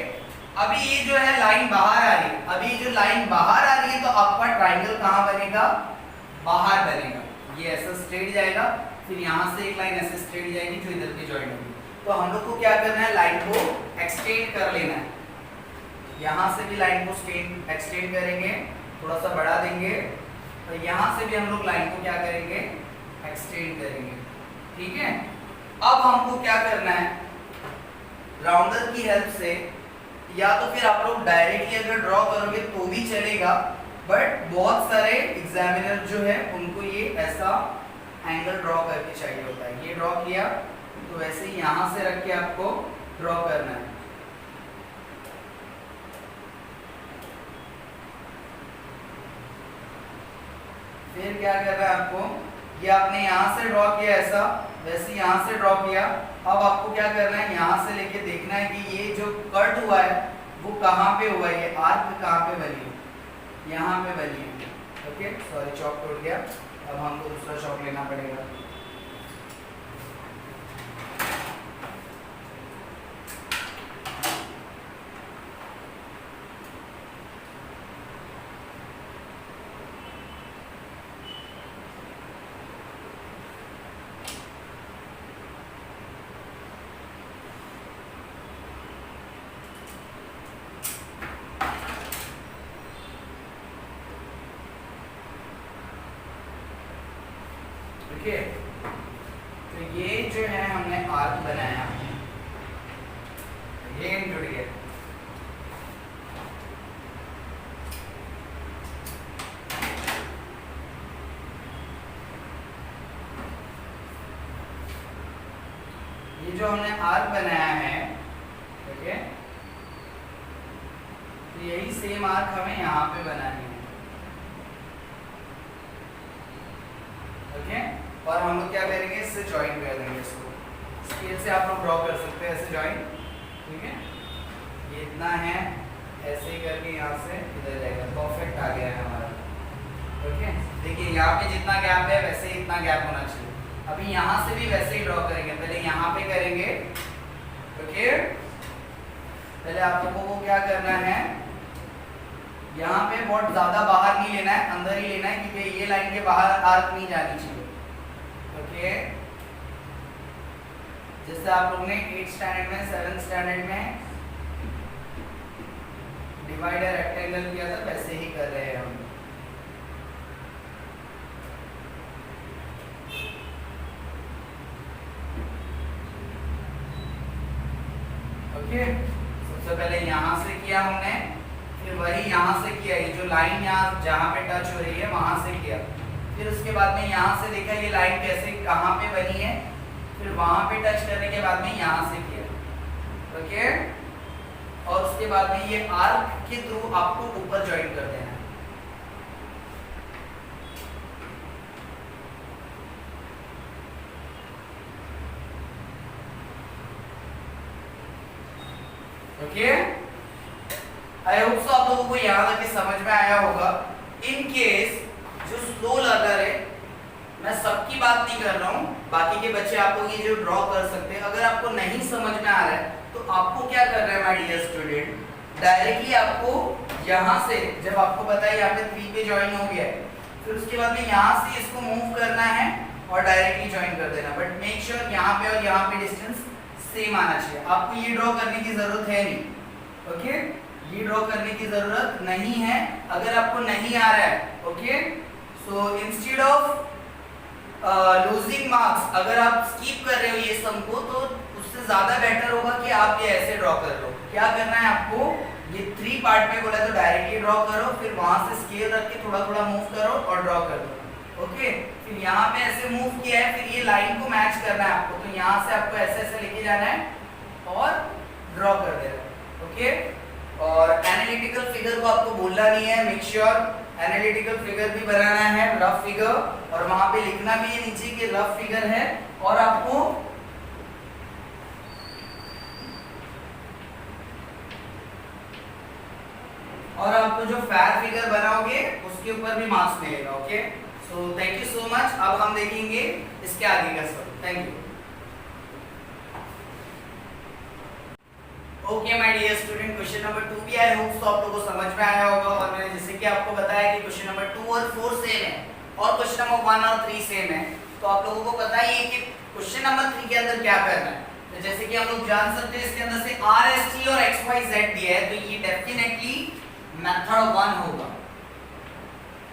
अभी ये जो है लाइन बाहर आ रही है, अभी जो लाइन बाहर आ रही है, तो आपका ट्राइंगल कहाँ बनेगा, बाहर बनेगा। ये ऐसा स्ट्रेट जाएगा, फिर यहाँ से एक लाइन ऐसे स्ट्रेट जाएगी जो इधर पे जॉइन होगी। तो हम लोग को क्या करना है, लाइन को एक्सटेंड कर लेना है। यहाँ से भी लाइन को एक्सटेंड करेंगे, थोड़ा सा बढ़ा देंगे, तो यहाँ से भी हम लोग लाइन को क्या करेंगे, एक्सटेंड करेंगे। ठीक है अब हमको क्या करना है, राउंडर की हेल्प से, या तो फिर आप लोग डायरेक्टली अगर ड्रॉ करोगे तो भी चलेगा, बट बहुत सारे एग्जामिनर जो है उनको ये ऐसा एंगल ड्रॉ करके चाहिए होता है। ये ड्रॉ किया तो वैसे ही यहाँ से रख के आपको ड्रॉ करना है। फिर क्या करना है आपको, ये आपने यहाँ से ड्रॉ किया ऐसा, वैसे यहाँ से ड्रॉ किया। अब आपको क्या करना है, यहाँ से लेके देखना है कि ये जो कट हुआ है वो कहाँ पे हुआ है, ये आर्क कहाँ पे बनी है, यहाँ पे बनी है। ओके सॉरी चॉक टूट गया, अब हमको दूसरा चॉक लेना पड़ेगा। ओके तो ये जो है हमने आर्क बनाया, ये जुड़ गया। ये जो हमने आर्क बनाया है, ओके तो यही सेम आर्क हमें यहाँ पे बनानी है। ओके ओके, और हम लोग क्या करेंगे, इससे ज्वाइन कर देंगे इसको। स्केल से आप लोग ड्रॉ कर सकते हैं ऐसे ज्वाइन, ठीक है। ये इतना है, ऐसे ही करके यहाँ से इधर जाएगा, परफेक्ट आ गया है हमारा। ओके, देखिए यहाँ पे जितना गैप है वैसे ही इतना गैप होना चाहिए। अभी यहाँ से भी वैसे ही ड्रॉ करेंगे, पहले यहाँ पे करेंगे। ओके, पहले आप लोगों को क्या करना है, यहाँ पे बहुत ज्यादा बाहर नहीं लेना है, अंदर ही लेना है, क्योंकि ये लाइन के बाहर आर्क नहीं जानी चाहिए। ओके, जैसे आप लोग ने 8th स्टैंडर्ड में 7th स्टैंडर्ड में डिवाइडर रेक्टेंगल किया था, वैसे ही कर रहे हैं हम। ओके, सबसे पहले यहाँ से किया हमने, फिर वही यहाँ से किया, ये जो लाइन यहाँ जहाँ पे टच हो रही है वहां से किया, फिर उसके बाद में यहाँ से देखा ये लाइन कैसे कहाँ पे बनी है, फिर वहां पे टच करने के बाद में यहाँ से किया। ओके, और उसके बाद में ये आर्क के थ्रू आपको ऊपर ज्वाइन कर देना है। ओके, आई होप सो आप लोगों को यहाँ तक समझ में आया होगा। इन केस जो स्लो लर्नर है, मैं सबकी बात नहीं कर रहा हूँ, बाकी के बच्चे आप लोग ये जो ड्रॉ कर सकते हैं। अगर आपको नहीं समझ में आ रहा है तो आपको क्या करना है माय डियर स्टूडेंट, डायरेक्टली आपको यहाँ से, जब आपको पता है यहाँ पे 3 पे ज्वाइन हो गया है, फिर उसके बाद में यहाँ से इसको मूव करना है और डायरेक्टली ज्वाइन कर देना। बट मेक श्योर यहाँ पे और यहाँ पे डिस्टेंस सेम आना चाहिए। आपको ये ड्रॉ करने की जरूरत है नहीं। ओके, ये ड्रॉ करने की जरूरत नहीं है अगर आपको नहीं आ रहा है। Okay, so instead of losing marks, अगर आप स्किप कर रहे हो ये सम को, तो उससे ज्यादा बेटर होगा कि आप ये ऐसे ड्रॉ कर लो। क्या करना है आपको, ये 3 पार्ट में बोला तो डायरेक्टली ड्रॉ करो, फिर वहां से स्केल रख के थोड़ा थोड़ा मूव करो और ड्रॉ कर दो। ओके, फिर यहाँ पे ऐसे मूव किया है, फिर ये लाइन को मैच करना है आपको, तो यहाँ से आपको ऐसे ऐसे लेके जाना है और ड्रॉ कर देना। ओके, और एनालिटिकल फिगर को आपको भूलना नहीं है, मेक श्योर एनालिटिकल फिगर भी बनाना है, रफ फिगर, और वहां पे लिखना भी है नीचे कि रफ फिगर है। और आपको जो फेयर फिगर बनाओगे उसके ऊपर भी मार्क्स मिलेगा। Okay, so thank you so much. अब हम देखेंगे इसके आगे का सब। Thank you. Okay my dear student, question number 2 भी आई होप सो आप लोगों को समझ में आया होगा। और मैंने जैसे कि आपको बताया कि क्वेश्चन नंबर 2 और 4 सेम है और क्वेश्चन नंबर 1 और 3 सेम है, तो आप लोगों को पता ही है कि क्वेश्चन नंबर 3 के अंदर क्या करना है। तो जैसे कि हम लोग जान सकते हैं इसके अंदर से R S T और X Y Z दिया है, तो ये डेफिनेटली मेथड 1 होगा।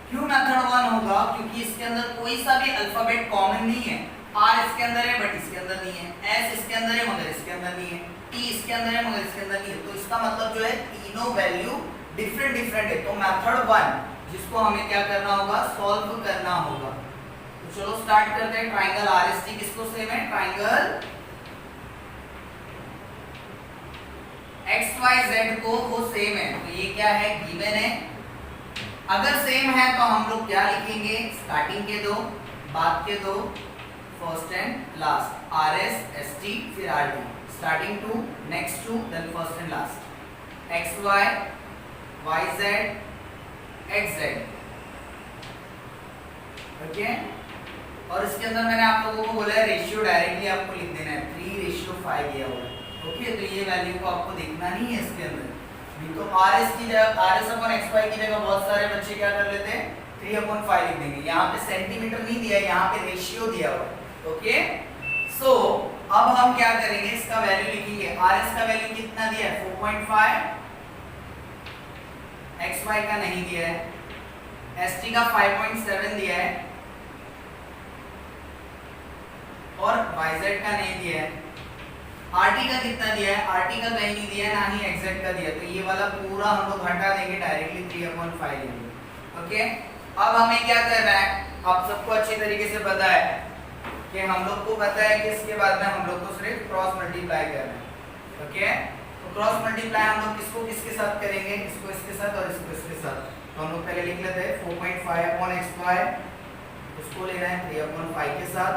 क्यों मेथड 1 होगा? क्योंकि इसके अंदर कोई सा भी अल्फाबेट कॉमन नहीं है। R इसके अंदर है बट इसके अंदर नहीं है, S इसके अंदर है मगर इसके अंदर नहीं है, T इसके अंदर है मगर इसके अंदर नहीं है। तो इसका मतलब जो है तीनों वैल्यू डिफरेंट डिफरेंट है। तो मेथड 1 जिसको हमें क्या करना होगा, सॉल्व करना होगा। तो चलो स्टार्ट करते हैं। ट्राइंगल RST किसको सेम है? ट्राइंगल XYZ को वो सेम है, तो ये क्या है, गिवन है। अगर सेम है तो हम लोग क्या लिखेंगे, स्टार्टिंग के दो, बाद के दो, first and last, RS ST फिर RT, starting two, next two, then first and last, XY YZ XZ। Okay, और इसके अंदर मैंने आप लोगों को बोला है रेशियो डायरेक्टली आपको लिख देना है, 3:5 दिया हुआ है। ओके, तो ये वैल्यू को आपको देखना नहीं है इसके अंदर। नहीं तो RS की जगह RS/XY की जगह बहुत सारे बच्चे क्या कर लेते हैं, 3/5 लिख देंगे। यहाँ पे सेंटीमीटर नहीं दिया है, यहाँ पे रेशियो दिया हुआ है। ओके, सो अब हम क्या करेंगे, इसका वैल्यू लिखेंगे। RS का वैल्यू कितना दिया है, 4.5, XY का नहीं दिया है, ST का 5.7 दिया है और YZ का नहीं दिया है। RT का कितना दिया है, RT का कहीं नहीं दिया है, ना ही XZ का दिया, तो ये वाला पूरा हम लोग हटा देंगे, डायरेक्टली 3/5 लेंगे। ओके, अब हमें क्या करना है, आप सबको अच्छी तरीके से पता है कि हम लोग को पता है कि इसके बाद में हम लोग को सिर्फ क्रॉस मल्टीप्लाई करना है। ओके, तो क्रॉस मल्टीप्लाई हम लोग किसको किसके साथ करेंगे, इसको इसके साथ और इसको इसके साथ। तो हम लोग पहले लिख लेते हैं 4.5/XY उसको लेना है 3/5 के साथ,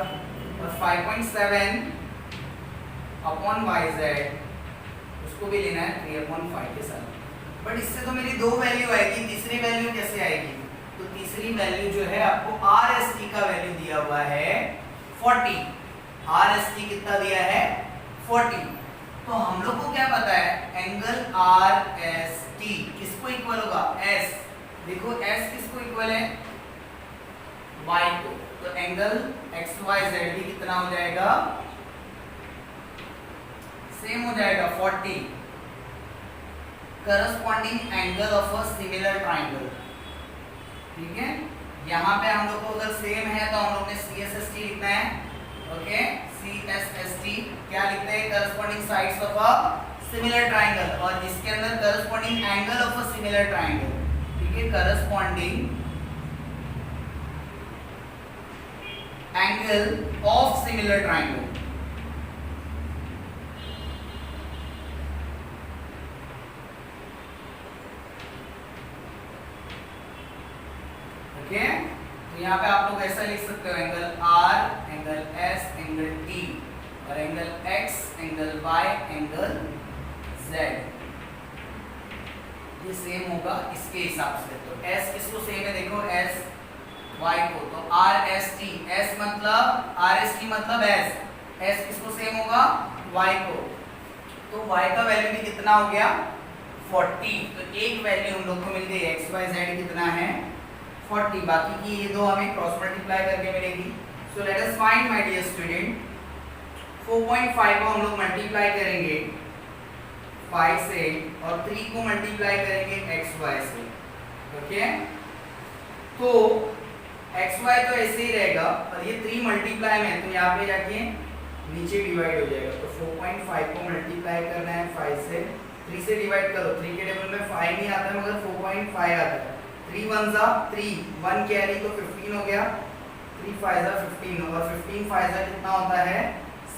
और 5.7 अपॉन YZ उसको भी लेना है 3/5 के साथ। बट इससे तो मेरी 2 वैल्यू आएगी, तीसरी वैल्यू कैसे आएगी? तो तीसरी वैल्यू जो है आपको RST का वैल्यू दिया हुआ है 40। RST कितना दिया है? 40। तो हम लोग को क्या पता है? एंगल RST किसको इक्वल होगा? S। देखो S किसको इक्वल है? Y को। तो एंगल XYZ भी कितना हो जाएगा? सेम हो जाएगा 40। Corresponding angle of a similar triangle. ठीक है, यहाँ पे हम लोग को अगर सेम है तो हम लोग ने CSST लिखना है। ओके, CSST क्या लिखते हैं? Corresponding sides of a similar triangle, और इसके अंदर corresponding angle of a similar triangle. ठीक है, corresponding angle of similar triangle. Okay, तो यहाँ पे आप लोग ऐसा लिख सकते हो, angle R, angle S, angle T, और angle X, angle Y, angle Z। ये सेम होगा इसके हिसाब से। तो S किसको सेम है? देखो S Y को, तो RST, S मतलब RST मतलब S, S किसको सेम होगा? Y को। तो Y का वैल्यू भी कितना हो गया? 40। तो एक वैल्यू हम लोग को मिल गई, XYZ कितना है? 40। बाकी की ये दो हमें क्रॉस मल्टीप्लाई करके मिलेगी। So let us find my dear student, 4.5 को हम लोग मल्टीप्लाई करेंगे 5 से, और 3 को मल्टीप्लाई करेंगे XY से। ओके, तो XY तो ऐसे ही रहेगा, और ये 3 मल्टीप्लाई में, तो यहाँ पे जाके नीचे डिवाइड हो जाएगा। तो 4.5 को मल्टीप्लाई करना है 5 से, 3 से डिवाइड करो, 3 के टेबल में 5 नहीं आता है मगर 4.5 आता है। 3 1 जा 3, 1 कैरी तो 15 हो गया, 3 5 जा 15, और 15 5 जा कितना होता है?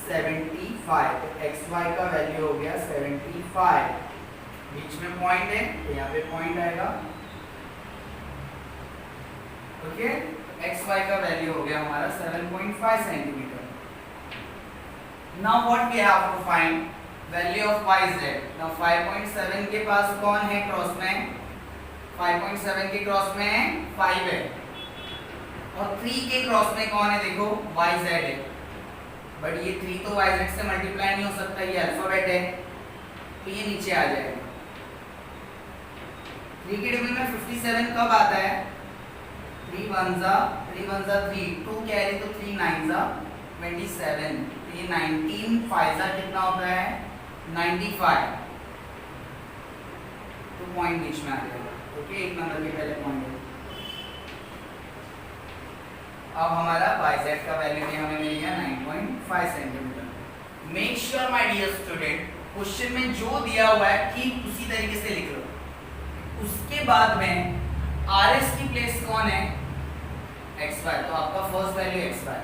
75। तो XY का वैल्यू हो गया 75। बीच में पॉइंट है तो यहाँ पे पॉइंट आएगा। ओके, XY का वैल्यू हो गया हमारा 7.5 centimetre. Now what we have to find? Value of YZ। Now 5.7 के पास कौन है क्रॉस में? 5.7 के क्रॉस में 5 है, और 3 के क्रॉस में कौन है? देखो YZ है, बट ये 3 तो YZ से मल्टीप्लाई नहीं हो सकता, ये अल्फाबेट है, तो ये नीचे आ जाएगा। 3 के टेबल में 57 कब आता है? 3 1 जा 3, 2 कैरी तो 3 9 जा 27, तो ये 19 5 जा कितना होता है? 95। तो पॉइंट बीच में आ जाएगा। ओके, एक नंबर के पहले पॉइंट है। अब हमारा YZ का वैल्यू भी हमें मिल गया 9.5 centimetre. Make sure my dear student, question में जो दिया हुआ है ठीक उसी तरीके से लिख लो। उसके बाद में RS की प्लेस कौन है? XY, तो आपका फर्स्ट वैल्यू XY।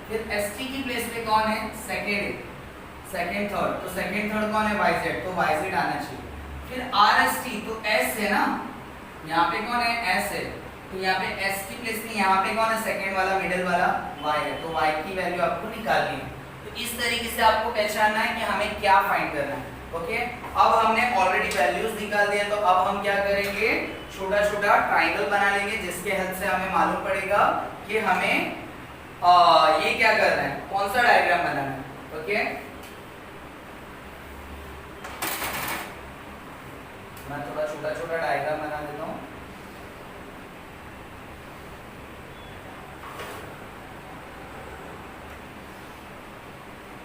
फिर ST की प्लेस पे कौन है? सेकेंड थर्ड, तो सेकेंड थर्ड कौन है? YZ, तो YZ आना चाहिए। फिर RST, तो S है ना, यहाँ पे कौन है? S है, तो यहाँ पे S की प्लेस में यहाँ पे कौन है? सेकेंड वाला, मिडिल वाला Y है, तो Y की वैल्यू आपको निकालनी है। तो इस तरीके से आपको पहचानना है कि हमें क्या फाइंड करना है। ओके, अब हमने ऑलरेडी वैल्यूज निकाल दिए, तो अब हम क्या करेंगे? छोटा छोटा ट्राइंगल बना लेंगे, जिसके हेल्प से हमें मालूम पड़ेगा कि हमें ये क्या करना है, कौन सा डायग्राम बनाना है। ओके, मैं थोड़ा छोटा छोटा डायग्राम बना देता हूँ।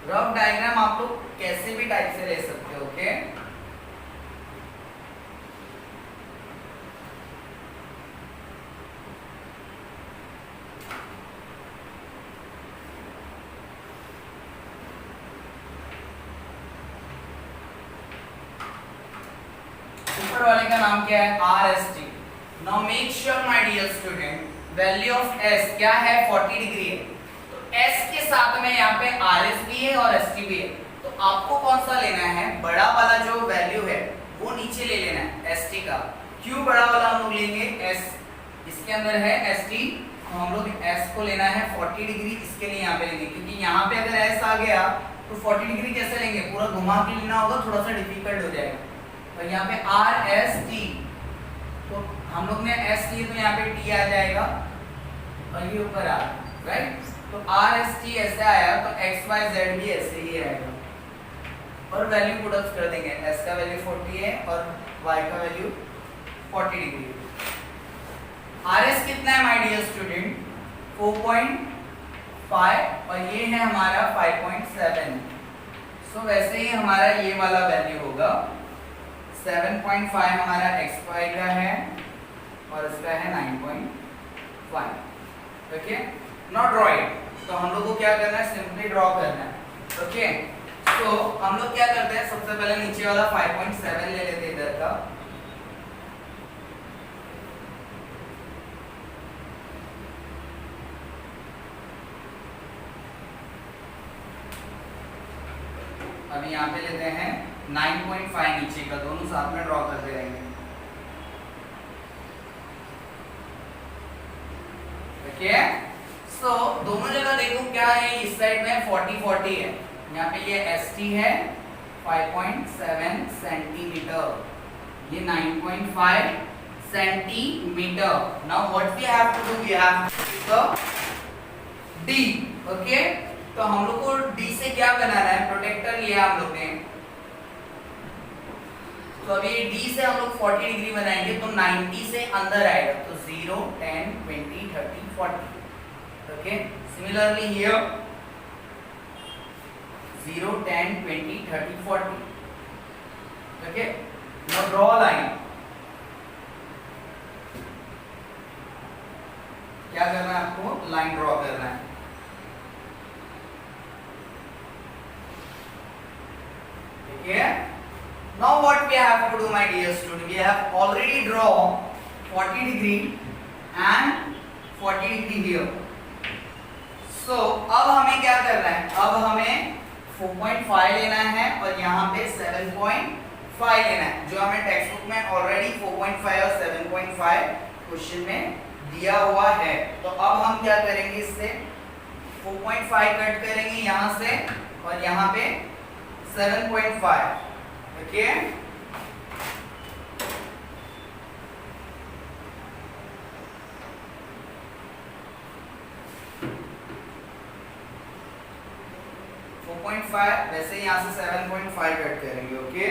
रफ डायग्राम आप लोग कैसे भी टाइप से ले सकते हो। ओके, ऊपर वाले का नाम क्या है? RST। Now make sure my dear student, value of S क्या है? 40 डिग्री है, तो S के साथ में यहाँ पे RS भी है और ST भी है, तो आपको कौन सा लेना है? बड़ा वाला जो वैल्यू है वो नीचे ले लेना है ST का। क्यों बड़ा वाला हम लोग लेंगे? S इसके अंदर है ST तो हम लोग s को लेना है 40 डिग्री, इसके लिए यहाँ पे लेंगे, क्योंकि यहाँ पे अगर s आ गया तो 40 डिग्री कैसे लेंगे, पूरा घुमा के लेना होगा, थोड़ा सा डिफिकल्ट हो जाएगा। तो यहाँ पे r s t, तो हम लोग ने s लिए तो यहाँ पे t आ जाएगा और ये ऊपर आ, राइट। तो r s t ऐसे आया तो x y z भी ऐसे ही आएगा और वैल्यू पुट अप कर देंगे। s का वैल्यू 40 है और y का वैल्यू 40 डिग्री है। RS कितना है माय डियर स्टूडेंट, 4.5 और ये है हमारा 5.7। सो वैसे ही हमारा ये वाला वैल्यू होगा 7.5 हमारा XY का है और इसका है 9.5। Okay, now draw it. तो हम लोग को क्या करना है, सिंपली ड्रॉ करना है। ओके, तो हम लोग क्या करते हैं, सबसे पहले नीचे वाला 5.7 ले लेते हैं इधर का, अभी यहाँ पे लेते हैं 9.5 नीचे का, दोनों साथ में ड्रॉ करते रहेंगे। ओके, सो दोनों जगह देखो क्या है, इस साइड में 40 है, यहाँ पे ये ST है 5.7 सेंटीमीटर, ये 9.5 centimetre. Now what we have to do, we have to D। Okay, तो हम लोग को D से क्या बनाना है, प्रोटेक्टर लिया हम लोग ने, तो अभी D से हम लोग 40 डिग्री बनाएंगे तो 90 से अंदर आएगा, तो 0 10 20 30 40। Okay, similarly here 0 10 20 30 40। Okay, now draw line. क्या करना है आपको, लाइन ड्रॉ करना है। Now what we have to do, my dear student, we have already drawn 40 degree and 40 degree here. So अब हमें क्या करना है, अब हमें 4.5 लेना है और यहाँ पे 7.5 लेना है, जो हमें टेक्स्ट बुक में ऑलरेडी 4.5 और 7.5 क्वेश्चन में दिया हुआ है। तो अब हम क्या करेंगे, इससे 4.5 कट करेंगे यहाँ से और यहाँ पे 7.5। ओके, वैसे यहाँ से 7.5 कट करेंगे। ओके,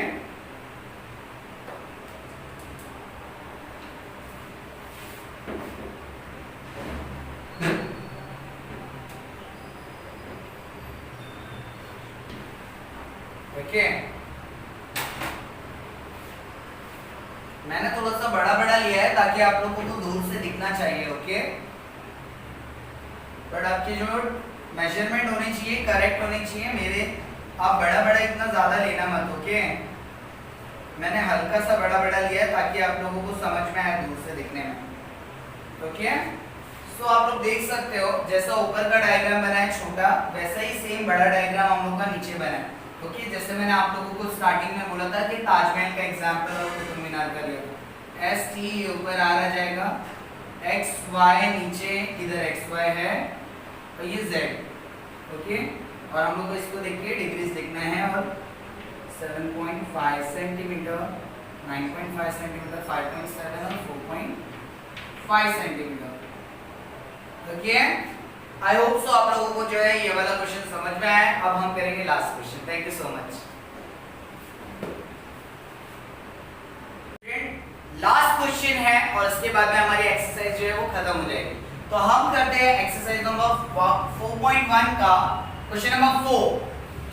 ओके, मैंने थोड़ा सा बड़ा बड़ा लिया है ताकि आप लोगों को दूर से दिखना चाहिए। ओके, बट आपके जो मेजरमेंट होने चाहिए करेक्ट होने चाहिए मेरे, आप बड़ा बड़ा इतना ज्यादा लेना मत। ओके, मैंने हल्का सा बड़ा बड़ा लिया है ताकि आप लोगों को समझ में आए दूर से दिखने में। ओके, सो आप लोग देख सकते हो जैसा ऊपर का डायग्राम बना है छोटा, वैसा ही सेम बड़ा डायग्राम हम लोग का नीचे बना है। ओके, जैसे मैंने आप लोगों को स्टार्टिंग में बोला था कि ताजमहल का एग्जांपल और कुतुब मीनार का लिया, ST ऊपर आ रहा जाएगा, XY नीचे, इधर XY है और ये Z। ओके, और हम लोग को इसको देखिए डिग्रीज देखना है, और 7.5 सेंटीमीटर, 9.5 सेंटीमीटर, 5.7 और 4.5 centimetre. Okay, I hope so आप लोगों को जो है ये वाला क्वेश्चन समझ में आया। अब हम करेंगे last question. Thank you so much. Last question है और इसके बाद में हमारी एक्सरसाइज जो है वो खत्म हो जाएगी। तो हम करते हैं एक्सरसाइज नंबर 4.1 का क्वेश्चन नंबर 4,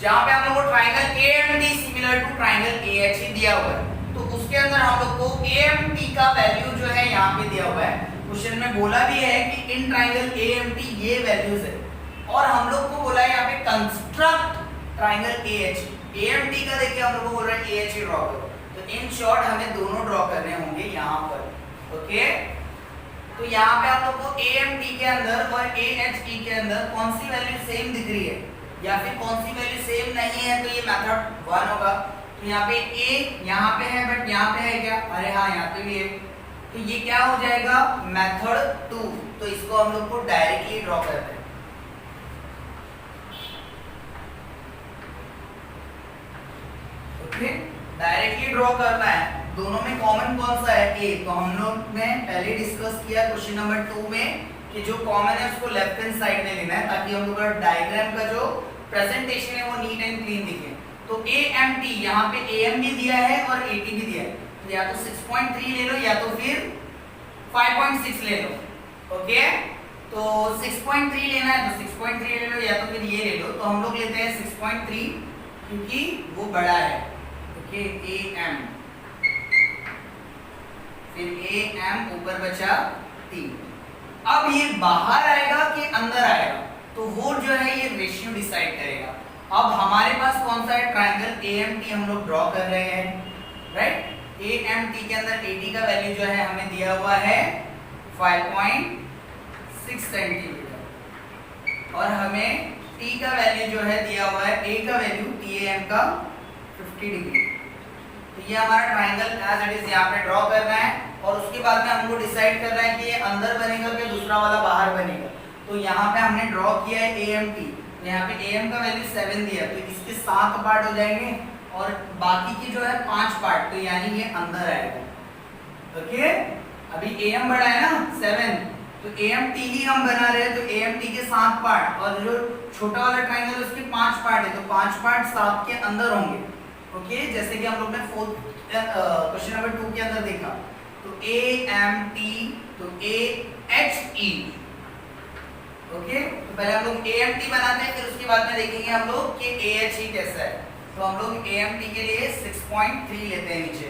जहां पे हम लोग को triangle AMD similar to triangle AHE दिया हुआ है। तो उसके अंदर हम लोग को AMD का वैल्यू जो है यहाँ पे दिया हुआ है। क्वेश्चन में बोला भी है कि इन ट्रायंगल AMD ये वैल्यूज है, और हम लोग को बोला है यहाँ पे कंस्ट्रक्ट ट्रायंगल AHE। AMD का देखिए हम लोग को बोल रहा है AHE ड्रॉ करो, तो इन शॉर्ट हमें दोनों ड्रॉ करने होंगे यहाँ पर। ओके, तो यहाँ पे आप लोग को AMD के अंदर और AHE के अंदर कौन सी वैल्यू सेम दिख रही है या फिर कौन सी वैल्यू सेम नहीं है, तो ये मेथड 1 होगा। तो यहाँ पे A यहाँ पे है बट यहाँ पे है क्या, अरे हाँ यहाँ पे भी है, तो ये क्या हो जाएगा, मेथड 2। तो इसको हम लोग को डायरेक्टली ड्रॉ करते हैं। ओके, डायरेक्टली ड्रॉ करना है। दोनों में कॉमन कौन सा है, ए। तो हम लोग ने पहले डिस्कस किया क्वेश्चन नंबर 2 में कि जो कॉमन है उसको लेफ्ट हैंड साइड में लेना है, ताकि हम लोग का डायग्राम का जो प्रेजेंटेशन है वो नीट एंड क्लीन दिखे। तो ए एम टी, यहाँ पे ए एम भी दिया है और ए टी भी दिया है, तो या तो 6.3 ले लो या तो फिर 5.6 ले लो। ओके, तो 6.3 लेना है तो 6.3 ले लो या तो फिर ये ले लो। तो हम लोग लेते हैं 6.3 क्योंकि वो बड़ा है। ओके, ए एम, फिर ए एम, ऊपर बचा 3। अब ये बाहर आएगा कि अंदर आएगा, तो वो जो है ये रेशियो डिसाइड करेगा। अब हमारे पास कौन सा है, ट्रायंगल एएमटी हम लोग ड्रॉ कर रहे हैं, राइट। एएमटी के अंदर एडी का वैल्यू जो है हमें दिया हुआ है 5.6 सेंटीमीटर और हमें टी का वैल्यू जो है दिया हुआ है, ए का वैल्यू टीएम का 50 डिग्री। तो ये हमारा ट्रायंगल एज इट इज यहाँ पे ड्रॉ करना है और उसके बाद में हमको डिसाइड करना है कि ये अंदर बनेगा कि दूसरा वाला बाहर बनेगा। तो यहाँ पे हमने ड्रॉ किया है एएमटी, तो यहाँ पे एएम का वैल्यू 7 दिया, तो इसके 7 पार्ट हो जाएंगे और बाकी की जो है 5 पार्ट, तो यानी ये अंदर आएगा। ओके, अभी एएम बड़ा है ना 7, तो एएमटी ही हम बना रहे हैं, तो एएमटी के 7 पार्ट और जो छोटा वाला ट्रायंगल उसके 5 पार्ट है, तो 5 पार्ट 7 के अंदर होंगे। ओके, जैसे कि हम लोग ने क्वेश्चन नंबर 2 के अंदर देखा। तो एएमटी, तो एएचई। ओके, तो पहले हम लोग एएमटी बनाते हैं, फिर उसके बाद में देखेंगे हम लोग कि एएचई कैसा है। तो हम लोग एएमटी के लिए 6.3 लेते हैं नीचे।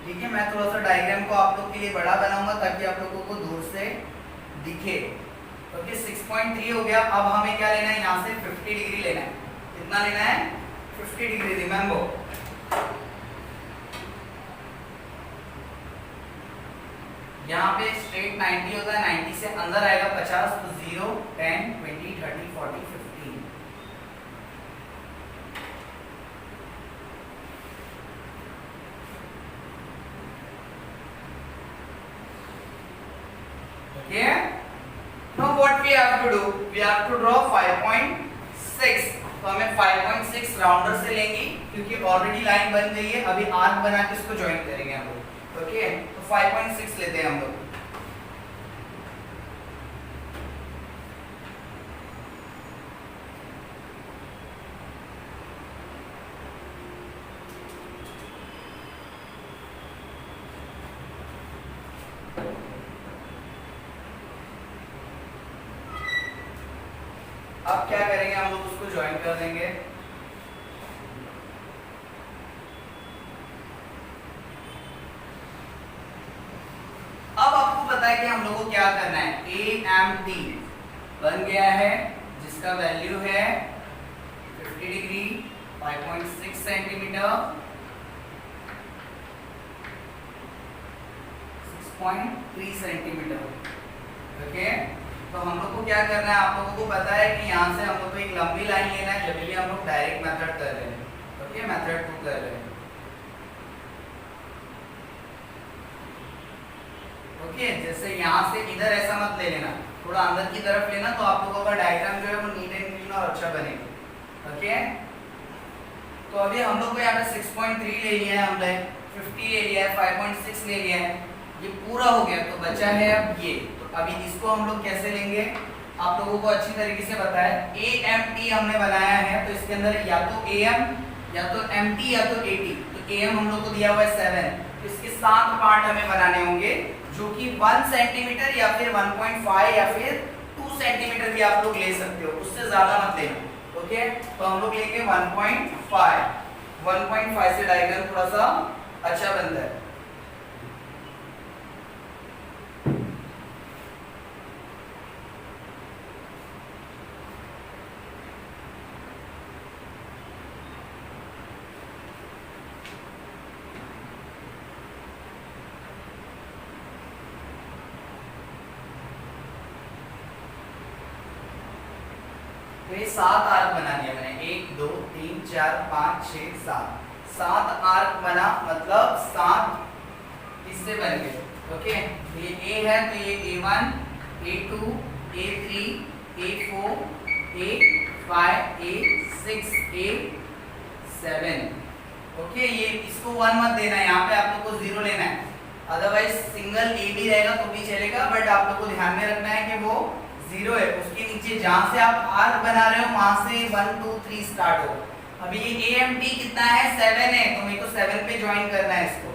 ठीक है, मैं थोड़ा सा डायग्राम को आप लोग के लिए बड़ा बनाऊंगा ताकि आप लोगों को दूर से दिखे। ओके, 6.3 हो गया। अब हमें क्या लेना है, यहाँ से 50 डिग्री लेना है। कितना लेना है, 50 डिग्री, रिमेंबर। यहाँ पे स्ट्रेट 90 होता है, 90 से अंदर आएगा 50, तो 0, 10, 20, 30, 40, 15। Okay, now what we have to do, we have to draw 5.6। तो हमें 5.6 राउंडर से लेंगे क्योंकि ऑलरेडी लाइन बन गई है, अभी आर्क बना के इसको ज्वाइन करेंगे हम लोग। ओके, तो 5.6 लेते हैं हम लोग। अब क्या करेंगे, हम लोग उसको ज्वाइन कर देंगे। अब आपको पता है कि हम लोग को क्या करना है, एएमटी बन गया है जिसका वैल्यू है 50 डिग्री, 5.6 सेंटीमीटर, 6.3 सेंटीमीटर। ओके, तो हम लोग को क्या करना है, आप लोगों को पता है कि यहाँ से हम लोग को एक लंबी लाइन लेना है जब भी हम लोग डायरेक्ट मेथड कर रहे हैं। ओके, मेथड 2 कर रहे हैं। ओके, जैसे यहाँ से इधर ऐसा मत ले लेना, थोड़ा अंदर की तरफ लेना, तो आप लोगों का डायग्राम जो है वो नीट एंड क्लीन और अच्छा बनेगा। ओके, तो अभी हम लोग को यहाँ पे 6.3 ले लिया है, हमने 50 ले लिया है, 5.6 ले लिया है, ये पूरा हो गया। तो बचा है अब ये, तो अभी इसको हम लोग कैसे लेंगे, आप लोगों को अच्छी तरीके से पता है। एएमटी हमने बनाया है, तो इसके अंदर या तो एएम या तो एमटी या तो एटी। तो एएम हम लोग को दिया हुआ है 7, तो इसके 7 पार्ट हमें बनाने होंगे, जो कि 1 सेंटीमीटर या फिर 1.5 या फिर 2 सेंटीमीटर भी आप लोग ले सकते हो, उससे ज्यादा मत लेना। ओके, तो हम लोग लेंगे 1.5। 1.5 से डायग्राम थोड़ा सा अच्छा बनता है। तो ये 7 आर्क बना दिया मैंने, 1 2 3 4 5 6 7 आर्क बना, मतलब 7 हिस्से बन गए। ओके, ये ए है तो ये A1, A2, A3, A4, A5, A6, A7। Okay, ये इसको 1 मत देना है, यहाँ पे आप लोग को 0 लेना है, अदरवाइज सिंगल ए भी रहेगा तो भी चलेगा, बट आप लोग को ध्यान में रखना है कि वो 0 है। उसके नीचे जहाँ से आप आर्क बना रहे हो वहां से 1 2 3 स्टार्ट हो। अभी ये AMT कितना है 7 है, तो मेरे को 7 पे ज्वाइन करना है इसको।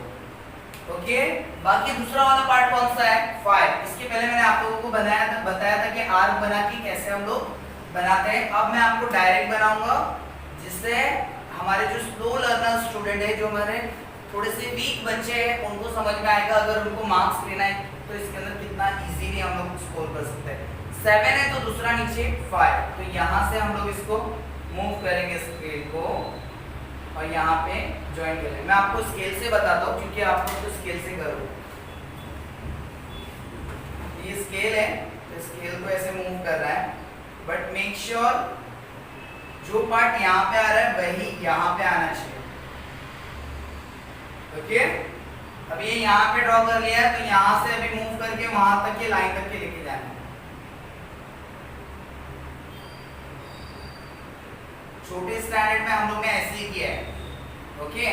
ओके, बाकी दूसरा वाला पार्ट कौन सा है 5। इसके पहले मैंने आप लोगों को बताया था कि आर्क बना के कैसे हम लोग बनाते हैं। अब मैं आपको डायरेक्ट बनाऊंगा, जिससे हमारे जो स्लो लर्नर स्टूडेंट है, जो हमारे थोड़े से वीक बच्चे हैं, उनको समझ में आएगा। अगर उनको मार्क्स लेना है तो इसके अंदर कितना इजीली हम लोग स्कोर कर सकते हैं। 7 है तो दूसरा नीचे 5, तो यहाँ से हम लोग इसको मूव करेंगे स्केल को और यहाँ पे ज्वाइन करेंगे। मैं आपको स्केल से बताता हूँ क्योंकि आप लोग तो स्केल से करो। ये स्केल है तो स्केल को ऐसे मूव कर रहा है, बट मेक श्योर जो पार्ट यहाँ पे आ रहा है वही यहाँ पे आना चाहिए। ओके, अब ये यहाँ पे ड्रॉ कर लिया है तो यहाँ से अभी मूव करके वहां तक ये लाइन तक के लेके जाना है। छोटे स्टैंडर्ड में हम लोग ने ऐसे ही किया है। ओके,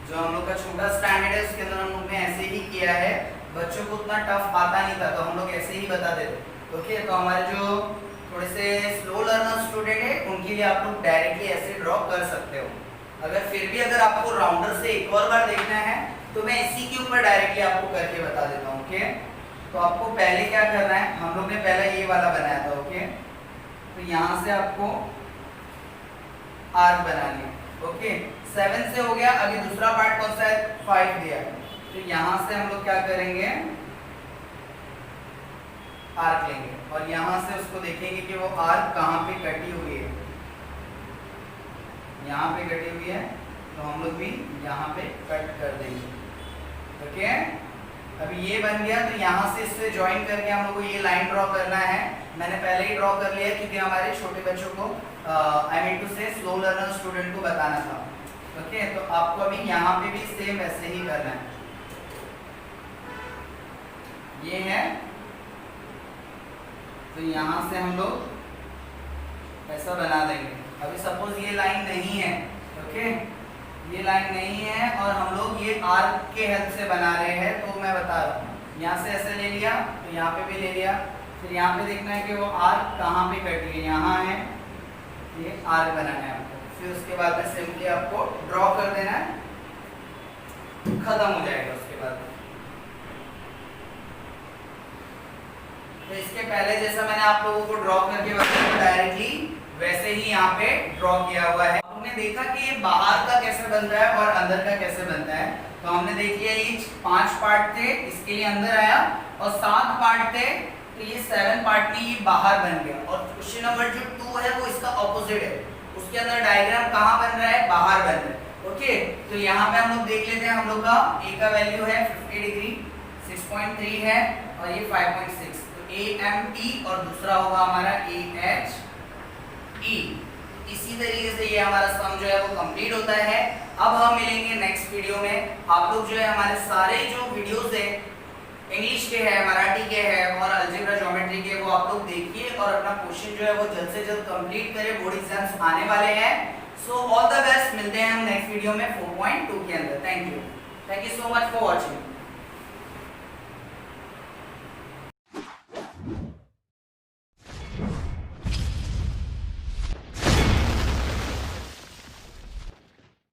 जो हम लोग का छोटा स्टैंडर्ड है उसके अंदर हम लोग ने ऐसे ही किया है। बच्चों को उतना टफ आता नहीं था तो हम लोग ऐसे ही बता देते। ओके, तो हमारे जो थोड़े से स्लो लर्नर स्टूडेंट है उनके लिए आप लोग डायरेक्टली ऐसे ड्रॉ कर सकते हो। अगर फिर भी अगर आपको राउंडर से एक और बार देखना है तो मैं इसी के ऊपर डायरेक्टली आपको करके बता देता हूँ। ओके, तो आपको पहले क्या करना है, हम लोग ने पहले ये वाला बनाया था। ओके, तो यहाँ से आपको आर्क बना लिया। ओके, 7 से हो गया। अभी दूसरा पार्ट कौन सा है 5 दिया, तो यहाँ से हम लोग क्या करेंगे आर्क लेंगे और यहाँ से उसको देखेंगे कि वो आर्क कहाँ पे कटी हुई है। यहाँ पे कटी हुई है तो हम लोग भी यहाँ पे कट कर देंगे। ओके, अभी ये बन गया तो यहाँ से इससे ज्वाइन करके हम लोग को ये लाइन ड्रॉ करना है। मैंने पहले ही ड्रॉ कर लिया क्योंकि हमारे छोटे बच्चों को आई मीन टू से स्लो लर्नर स्टूडेंट को बताना था। ओके, तो आपको अभी यहाँ पे भी सेम ऐसे ही करना है। ये है तो यहाँ से हम लोग ऐसा बना देंगे। अभी सपोज ये लाइन नहीं है। ओके, ये लाइन नहीं है और हम लोग ये आर्क के हेल्प से बना रहे हैं, तो मैं बता रहा हूँ यहाँ से ऐसे ले लिया तो यहाँ पे भी ले लिया। फिर यहाँ पे देखना है कि वो आर्क कहाँ पे कटी है, यहाँ है, ये आर्क बनाना है आपको। फिर उसके बाद में सिंपली आपको ड्रॉ कर देना है, खत्म हो जाएगा उसके बाद। तो इसके पहले जैसा मैंने आप लोगों को ड्रॉ करके बताया डायरेक्टली वैसे ही यहाँ पे ड्रॉ किया हुआ है। हमने देखा कि ये बाहर का कैसे बनता है और अंदर का कैसे बनता है। तो हमने देख लिया ये 5 पार्ट थे, इसके लिए अंदर आया, और 7 पार्ट थे तो ये 7 पार्ट में ये बाहर बन गया। और क्वेश्चन नंबर जो 2 है वो इसका ऑपोजिट है, उसके अंदर डायग्राम कहाँ बन रहा है, बाहर बन रहा है। ओके, तो यहाँ पे हम लोग देख लेते हैं। हम लोग का ए का वैल्यू है 50 डिग्री, 6.3 है और ये 5.6, तो AMT और दूसरा होगा हमारा AHE। इसी तरीके से ये हमारा सम जो है वो कंप्लीट होता है। अब हम मिलेंगे नेक्स्ट वीडियो में। आप लोग जो है हमारे सारे जो वीडियोस है इंग्लिश के हैं, मराठी के हैं और अलजेब्रा ज्योमेट्री के, वो आप लोग देखिए और अपना क्वेश्चन जो है वो जल्द से जल्द कंप्लीट करें। बोर्ड एग्जाम्स आने वाले हैं। So all the best. मिलते हैं हम नेक्स्ट वीडियो में 4.2 के अंदर। Thank you so much for watching.